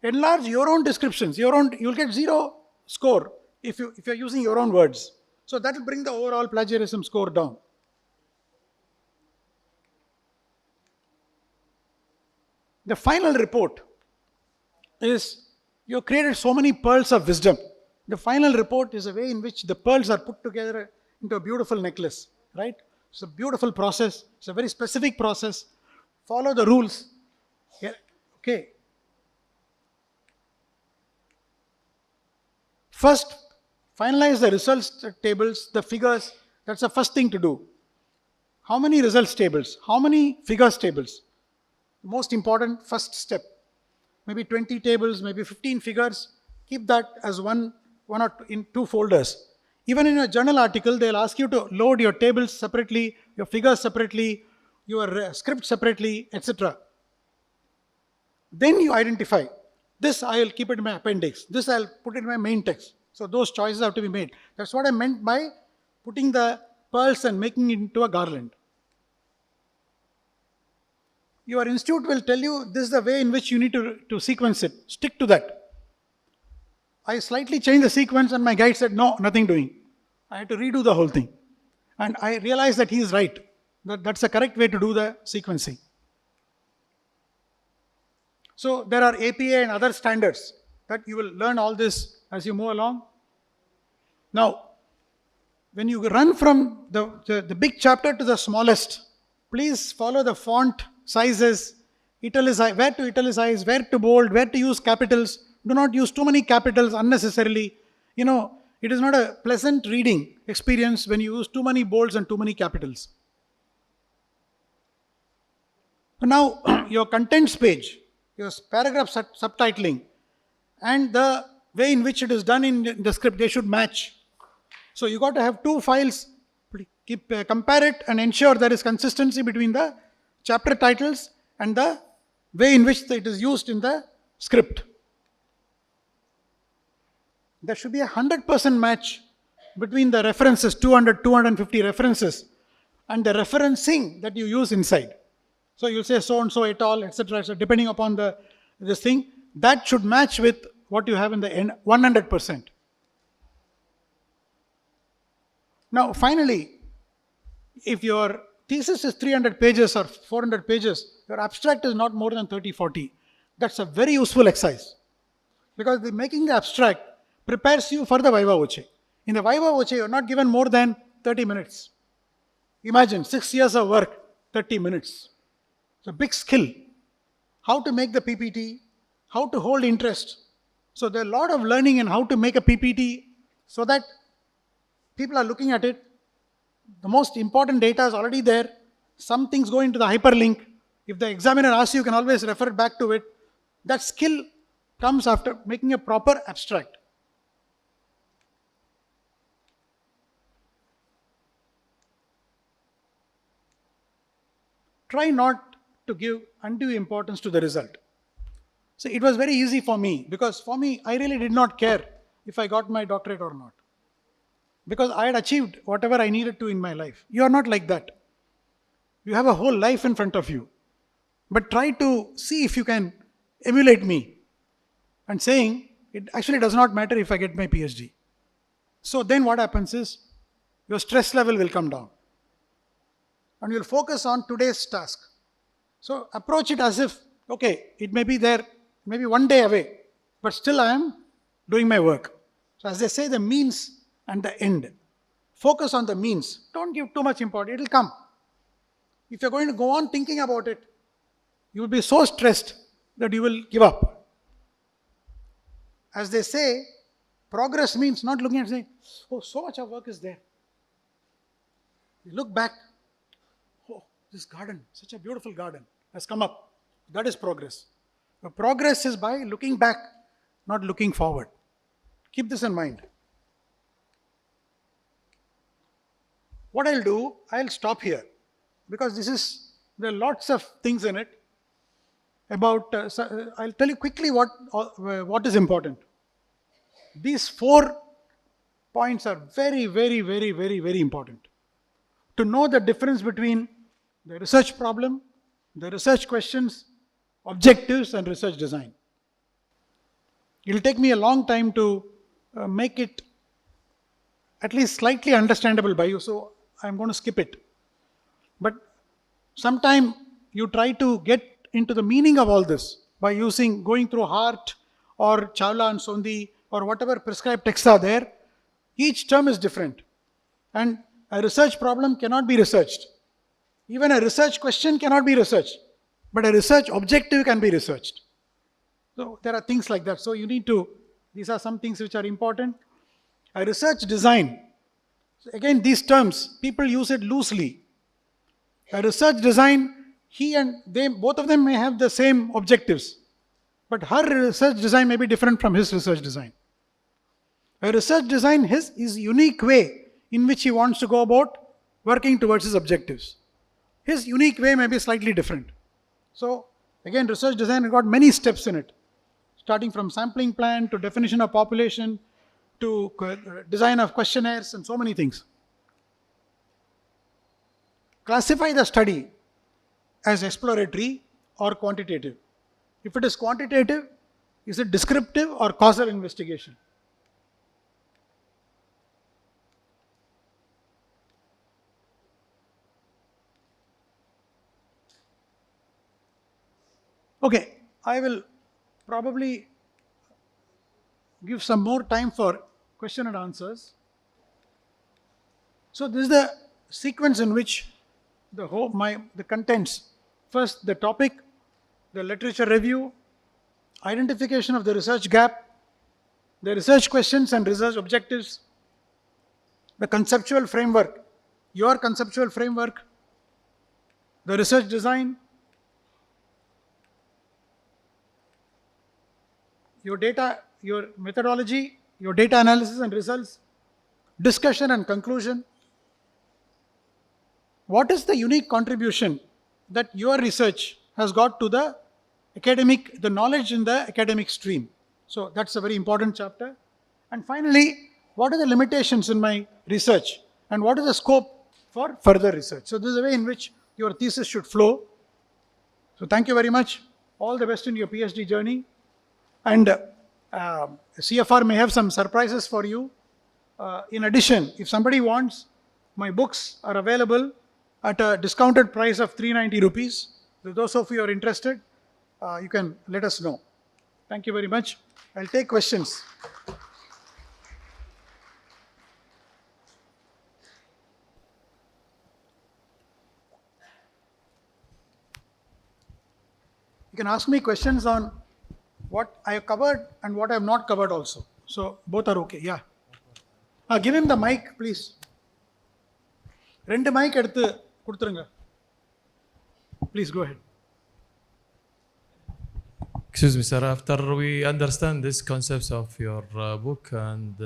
Enlarge your own descriptions. You'll get 0 score if you're using your own words. So that will bring the overall plagiarism score down. The final report is you created so many pearls of wisdom. The final report is a way in which the pearls are put together into a beautiful necklace, right? It's a beautiful process. It's a very specific process. Follow the rules. Yeah. Okay. First, finalize the results tables, the figures. That's the first thing to do. How many results tables? How many figures tables? Most important first step. Maybe 20 tables, maybe 15 figures. Keep that as one or two, in 2 folders. Even in a journal article, they'll ask you to load your tables separately, your figures separately, your script separately, etc. Then you identify. This I will keep it in my appendix. This I'll put it in my main text. So those choices have to be made. That's what I meant by putting the pearls and making it into a garland. Your institute will tell you this is the way in which you need to sequence it. Stick to that. I slightly changed the sequence and my guide said, no, nothing doing. I had to redo the whole thing. And I realized that he is right. That's the correct way to do the sequencing. So there are APA and other standards that you will learn all this as you move along. Now, when you run from the big chapter to the smallest, please follow the font sizes, where to italicize, where to bold, where to use capitals. Do not use too many capitals unnecessarily. It is not a pleasant reading experience when you use too many bolds and too many capitals. Now, your contents page, your paragraph subtitling, and the way in which it is done in the script, they should match. So you got to have 2 files, compare it and ensure there is consistency between the chapter titles and the way in which it is used in the script. There should be 100% match between the references, 200, 250 references, and the referencing that you use inside. So you'll say so and so et al, etc. So depending upon this thing, that should match with what you have in the end, 100%. Now, finally, if your thesis is 300 pages or 400 pages, your abstract is not more than 30, 40. That's a very useful exercise. Because making the abstract prepares you for the Viva Voce. In the Viva Voce, you're not given more than 30 minutes. Imagine 6 years of work, 30 minutes. It's a big skill. How to make the PPT, how to hold interest. So there's a lot of learning in how to make a PPT so that people are looking at it. The most important data is already there. Some things go into the hyperlink. If the examiner asks you can always refer back to it. That skill comes after making a proper abstract. Try not to give undue importance to the result. So it was very easy for me, because for me, I really did not care if I got my doctorate or not, because I had achieved whatever I needed to in my life. You are not like that. You have a whole life in front of you. But try to see if you can emulate me and saying it actually does not matter if I get my PhD. So then what happens is your stress level will come down and you'll focus on today's task. So approach it as if, okay, it may be there, maybe one day away, but still I am doing my work. So as they say, the means and the end. Focus on the means. Don't give too much importance. It will come. If you're going to go on thinking about it, you will be so stressed that you will give up. As they say, progress means not looking at saying, oh, so much of work is there. You look back, oh, this garden, such a beautiful garden has come up. That is progress. The progress is by looking back, not looking forward. Keep this in mind. What I'll do, I'll stop here, because there are lots of things in it about, I'll tell you quickly what is important. These 4 points are very, very, very, very, very important. To know the difference between the research problem, the research questions, objectives, and research design. It will take me a long time to make it at least slightly understandable by you, so I'm going to skip it. But sometime you try to get into the meaning of all this by going through Hart or Chawla and Sondhi or whatever prescribed texts are there. Each term is different. And a research problem cannot be researched. Even a research question cannot be researched. But a research objective can be researched. So there are things like that. So these are some things which are important. A research design. So again, these terms, people use it loosely. A research design, both of them may have the same objectives. But her research design may be different from his research design. A research design is unique way in which he wants to go about working towards his objectives. His unique way may be slightly different. So again, research design has got many steps in it, starting from sampling plan to definition of population to design of questionnaires and so many things. Classify the study as exploratory or quantitative. If it is quantitative, is it descriptive or causal investigation? Okay, I will probably give some more time for question and answers. So this is the sequence in which the contents. First, the topic, the literature review, identification of the research gap, the research questions and research objectives, the conceptual framework, your conceptual framework, the research design, your data, your methodology, your data analysis and results, discussion and conclusion. What is the unique contribution that your research has got to the knowledge in the academic stream? So that's a very important chapter. And finally, what are the limitations in my research and what is the scope for further research? So this is the way in which your thesis should flow. So thank you very much. All the best in your PhD journey. And CFR may have some surprises for you. In addition, if somebody wants, my books are available at a discounted price of 390 rupees. So those of you who are interested, you can let us know. Thank you very much. I'll take questions. You can ask me questions on what I have covered and what I have not covered also. So both are okay. Yeah. Give him the mic, please. Rendu mic eduthu kuduthurunga. Please go ahead. Excuse me, sir. After we understand these concepts of your book and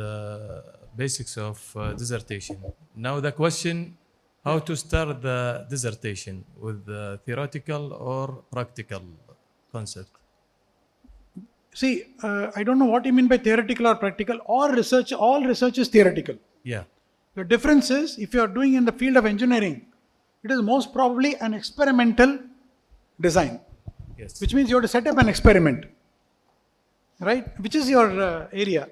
basics of dissertation, now the question, how to start the dissertation with the theoretical or practical concept? See, I don't know what you mean by theoretical or practical. All research is theoretical. Yeah. The difference is, if you are doing in the field of engineering, it is most probably an experimental design, Yes. which means you have to set up an experiment, right? Which is your area?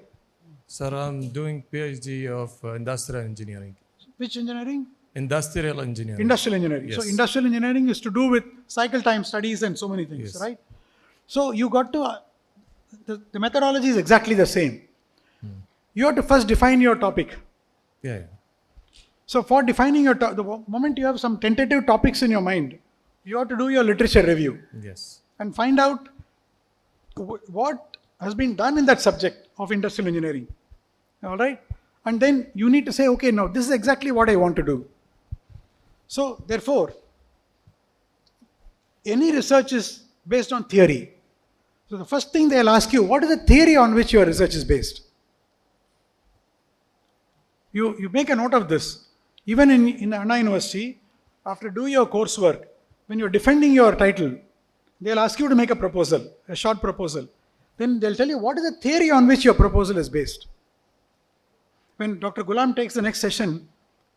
Sir, I'm doing PhD of industrial engineering. Which engineering? Industrial engineering. Industrial engineering. So Yes. industrial engineering is to do with cycle time studies and so many things, Yes. right? So you got to, the methodology is exactly the same. You have to first define your topic. Yeah. So for defining your the moment you have some tentative topics in your mind, you have to do your literature review Yes. and find out what has been done in that subject of industrial engineering. All right? And then you need to say, okay, now this is exactly what I want to do. So therefore, any research is based on theory. So the first thing they'll ask you, what is the theory on which your research is based? You make a note of this. Even in Anna University, after doing your coursework, when you're defending your title, they'll ask you to make a proposal, a short proposal. Then they'll tell you what is the theory on which your proposal is based. When Dr. Gulam takes the next session,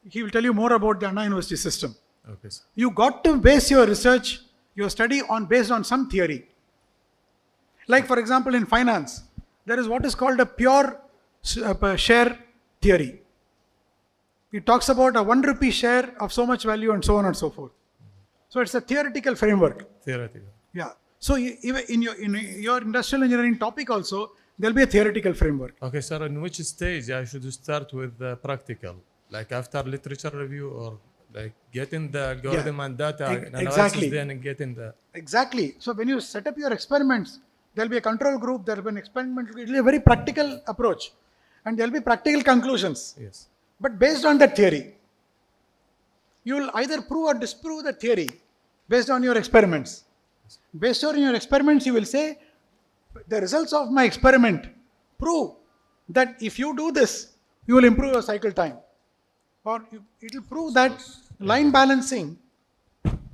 he will tell you more about the Anna University system. Okay, sir. You got to base your research, your study based on some theory. Like for example in finance, there is what is called a pure share theory. It talks about a 1 rupee share of so much value and so on and so forth. So it's a theoretical framework. Theoretical. Yeah. So even in your industrial engineering topic also, there will be a theoretical framework. Okay, sir. In which stage I should start with the practical? Like after literature review, or like getting the algorithm and data analysis, exactly. then getting the... Exactly. So when you set up your experiments, there will be a control group, there will be an experiment. It will be a very practical approach. And there will be practical conclusions. Yes. But based on that theory, you will either prove or disprove the theory based on your experiments. Based on your experiments, you will say, the results of my experiment prove that if you do this, you will improve your cycle time. Or it will prove that line balancing,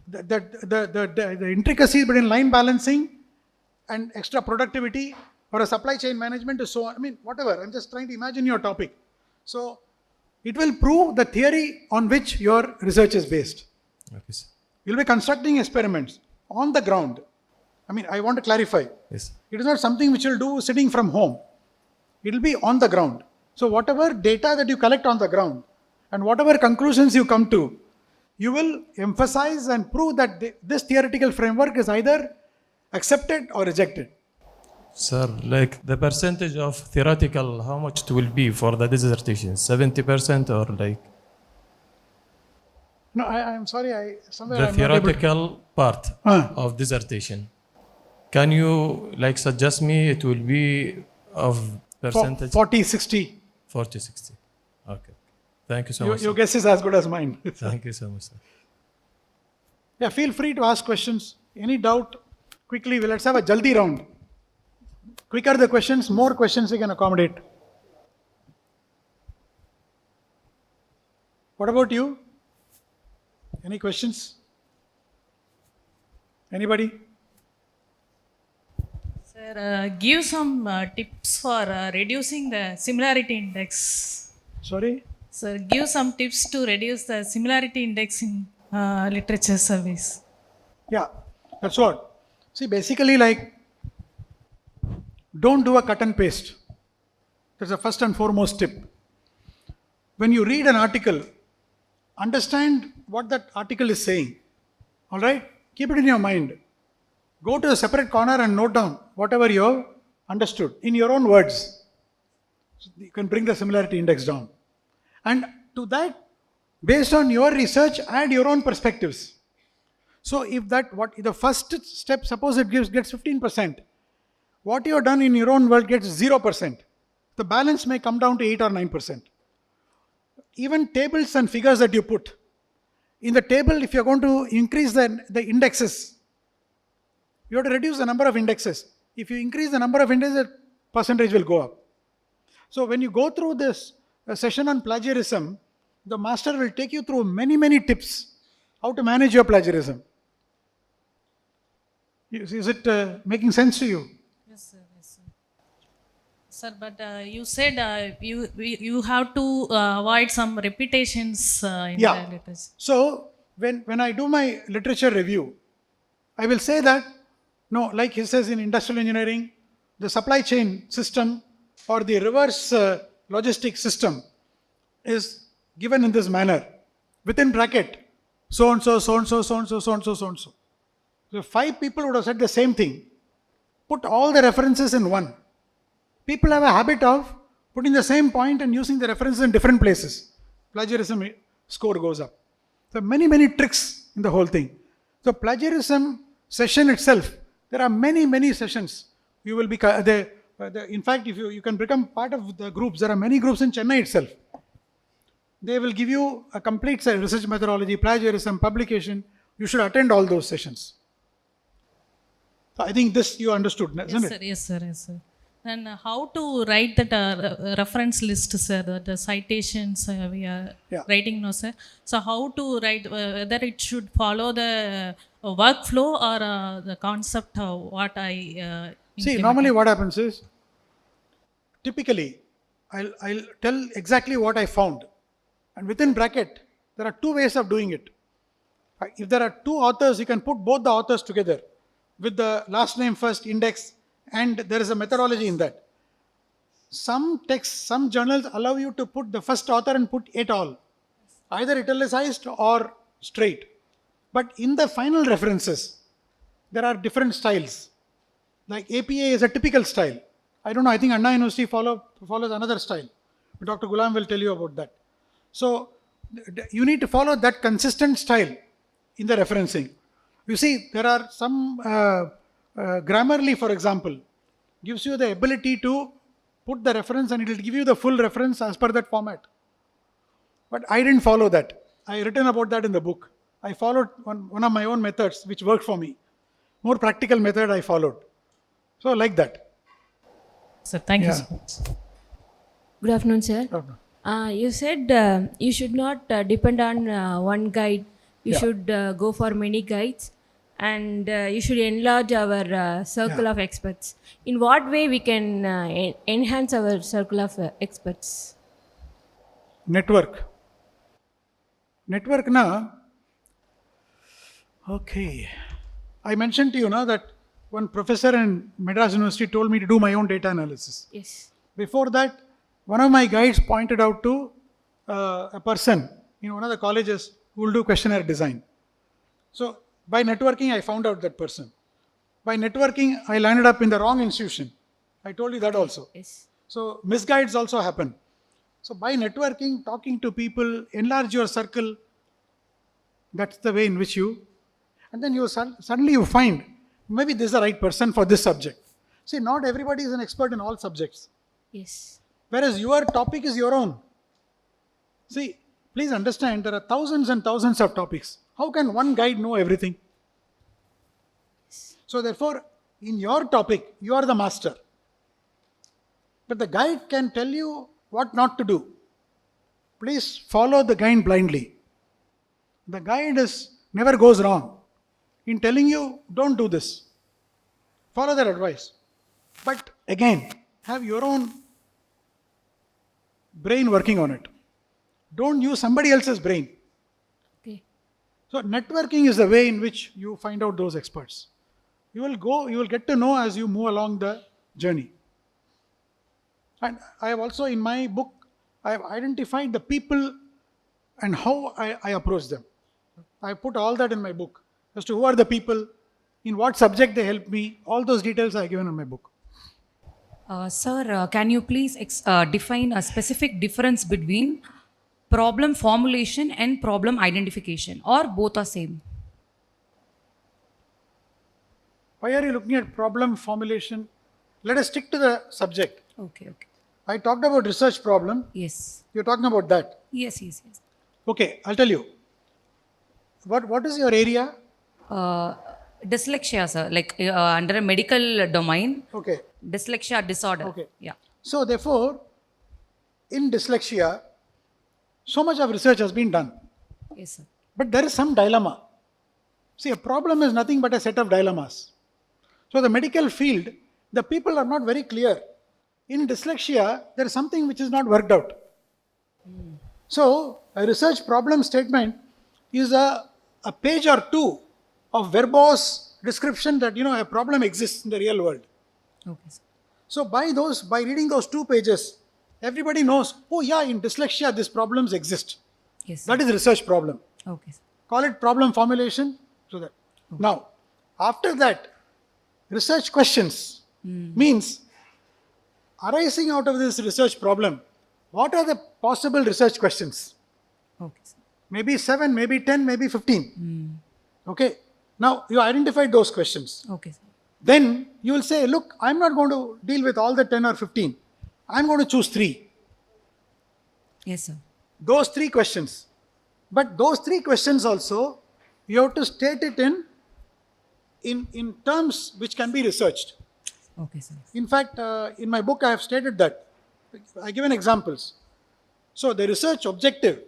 the intricacies between line balancing and extra productivity or a supply chain management is so on. I mean, whatever. I'm just trying to imagine your topic. So it will prove the theory on which your research is based. Okay, sir. You'll be constructing experiments on the ground. I mean, I want to clarify. Yes. It is not something which you'll do sitting from home. It will be on the ground. So whatever data that you collect on the ground and whatever conclusions you come to, you will emphasize and prove that this theoretical framework is either accepted or rejected. Sir, like the percentage of theoretical, how much it will be for the dissertation? 70% or like? No, I'm sorry. Somewhere The I'm not able to- theoretical part of dissertation. Can you like suggest me it will be of percentage? 40, 60. 40, 60. Okay. Thank you so Your much. sir. guess is as good as mine. Thank you so much, sir. Yeah, feel free to ask questions. Any doubt? Quickly, let's have a jaldi round. Quicker the questions, more questions we can accommodate. What about you? Any questions? Anybody? Sir, give some tips for reducing the similarity index. Sorry? Sir, give some tips to reduce the similarity index in literature service. Yeah, that's what. See, basically, like, don't do a cut and paste. That's the first and foremost tip. When you read an article, understand what that article is saying. All right? Keep it in your mind. Go to a separate corner and note down whatever you have understood in your own words. So you can bring the similarity index down. And to that, based on your research, add your own perspectives. So if the first step, suppose it gets 15%, what you have done in your own world gets 0%. The balance may come down to 8 or 9%. Even tables and figures that you put. In the table, if you're going to increase the indexes, you have to reduce the number of indexes. If you increase the number of indexes, the percentage will go up. So when you go through this session on plagiarism, the master will take you through many, many tips how to manage your plagiarism. Is it making sense to you? Yes, sir. Yes, sir. Sir, but you said you have to avoid some repetitions in Yeah. the letters. So when I do my literature review, I will say that, no, like he says in industrial engineering, the supply chain system or the reverse logistic system is given in this manner, within bracket, so and so, so and so, so and so, so and so, so and so. So if 5 people would have said the same thing, put all the references in one. People have a habit of putting the same point and using the references in different places. Plagiarism score goes up. So many tricks in the whole thing. So plagiarism session itself, there are many sessions. You will be in fact, if you can become part of the groups, there are many groups in Chennai itself. They will give you a complete research methodology, plagiarism, publication. You should attend all those sessions. So I think this you understood, isn't it? Yes, sir. Yes, sir. And how to write that reference list, sir? The citations we are Yeah. writing, no, sir. So how to write? Whether it should follow the workflow or the concept of what I See, normally what happens is, typically, I'll tell exactly what I found. And within bracket, there are 2 ways of doing it. If there are 2 authors, you can put both the authors together with the last name first, index, and there is a methodology in that. Some texts, some journals allow you to put the first author and put et al. Either italicized or straight. But in the final references, there are different styles. Like APA is a typical style. I don't know, I think Anna University follows another style. Dr. Gulam will tell you about that. So you need to follow that consistent style in the referencing. You see, there are some Grammarly, for example, gives you the ability to put the reference and it will give you the full reference as per that format. But I didn't follow that. I written about that in the book. I followed one of my own methods which worked for me. More practical method I followed. So like that. Sir, thank you Yeah. so much. Good afternoon, sir. Okay. You said you should not depend on one guide. You Yeah. should go for many guides, and you should enlarge our circle Yeah. of experts. In what way we can enhance our circle of experts? Network na, okay. I mentioned to you now that one professor in Madras University told me to do my own data analysis. Yes. Before that, one of my guides pointed out to a person in one of the colleges who will do questionnaire design. So by networking, I found out that person. By networking, I landed up in the wrong institution. I told you that also. Yes. So misguides also happen. So by networking, talking to people, enlarge your circle. That's the way in which you, and then you suddenly you find maybe this is the right person for this subject. See, not everybody is an expert in all subjects. Yes. Whereas your topic is your own. See, please understand, there are thousands and thousands of topics. How can one guide know everything? So therefore, in your topic, you are the master. But the guide can tell you what not to do. Please follow the guide blindly. The guide never goes wrong in telling you, don't do this. Follow that advice. But again, have your own brain working on it. Don't use somebody else's brain. Okay. So networking is the way in which you find out those experts. You will get to know as you move along the journey. And I have also in my book, I have identified the people and how I approach them. I put all that in my book as to who are the people, in what subject they help me, all those details are given in my book. Sir, can you please define a specific difference between problem formulation and problem identification, or both are same? Why are you looking at problem formulation? Let us stick to the subject. Okay. I talked about research problem. Yes. You're talking about that. Yes. Okay, I'll tell you. What is your area? Dyslexia, sir, like under a medical domain, Okay. dyslexia disorder. Okay. Yeah. So therefore, in dyslexia, so much of research has been done. Yes, sir. But there is some dilemma. See, a problem is nothing but a set of dilemmas. So the medical field, the people are not very clear In dyslexia, there is something which is not worked out. So, a research problem statement is a page or two of verbose description that a problem exists in the real world. Okay, sir. So by reading those 2 pages, everybody knows, oh yeah, in dyslexia these problems exist. Yes, sir. That is research problem. Okay, sir. Call it problem formulation. So that. Now, after that, research questions means arising out of this research problem, what are the possible research questions? Okay, sir. Maybe 7, maybe 10, maybe 15. Okay. Now, you identified those questions. Okay, sir. Then you will say, look, I'm not going to deal with all the 10 or 15. I'm going to choose 3. Yes, sir. Those 3 questions. But those 3 questions also, you have to state it in terms which can be researched. Okay, sir. In fact, in my book, I have stated that. I given examples. So the research objective,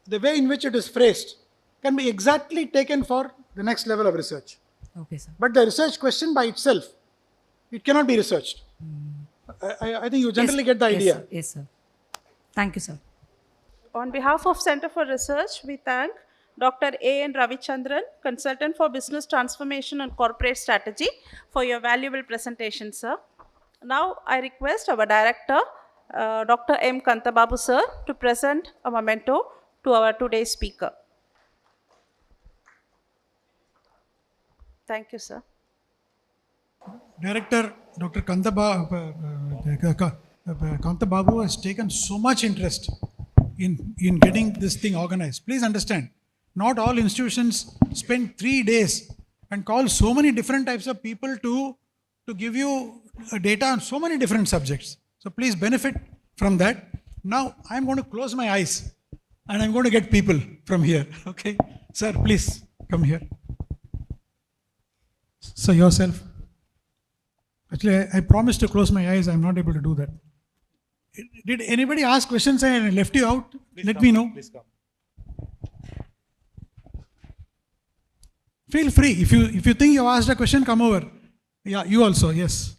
the way in which it is phrased, can be exactly taken for the next level of research. Okay, sir. But the research question by itself, it cannot be researched. I think you generally get the idea. Yes, sir. Yes, sir. Thank you, sir. On behalf of Center for Research, we thank Dr.A.N.Ravichandran, Consultant for Business Transformation and Corporate Strategy, for your valuable presentation, sir. Now, I request our Director, Dr. M. Kantababu, sir, to present a memento to our today's speaker. Thank you, sir. Director Dr. Kantababu has taken so much interest in getting this thing organized. Please understand, not all institutions spend 3 days and call so many different types of people to give you data on so many different subjects. So please benefit from that. Now I'm going to close my eyes and I'm going to get people from here. Okay, sir, please come here. So yourself. Actually, I promised to close my eyes. I'm not able to do that. Did anybody ask questions and I left you out? Let me know. Please come. Feel free. If you think you asked a question, come over. Yeah, you also. Yes.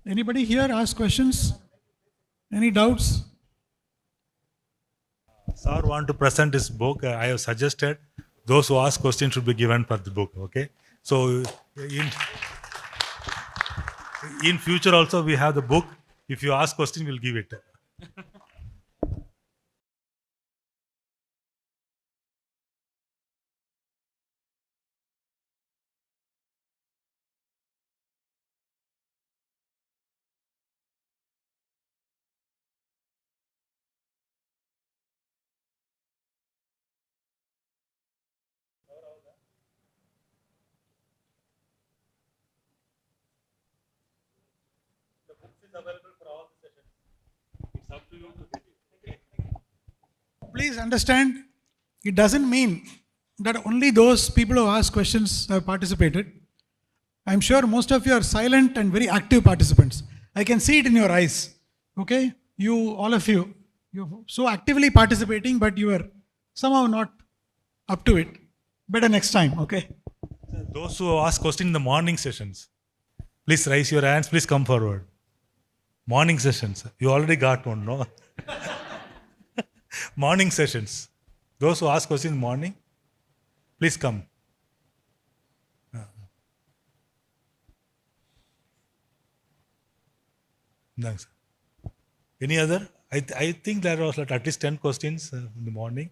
Anybody here ask questions? Any doubts? Sir want to present his book. I have suggested those who ask questions should be given for the book. Okay. So in future also we have the book. If you ask question, we'll give it. Please understand, it doesn't mean that only those people who ask questions have participated. I'm sure most of you are silent and very active participants. I can see it in your eyes. Okay? You, all of you, you're so actively participating, but you are somehow not up to it. Better next time, okay? Those who ask question in the morning sessions, please raise your hands. Please come forward. Morning sessions. You already got one, no? Morning sessions. Those who ask questions in the morning, please come. Thanks. Any other? I think there was at least 10 questions in the morning.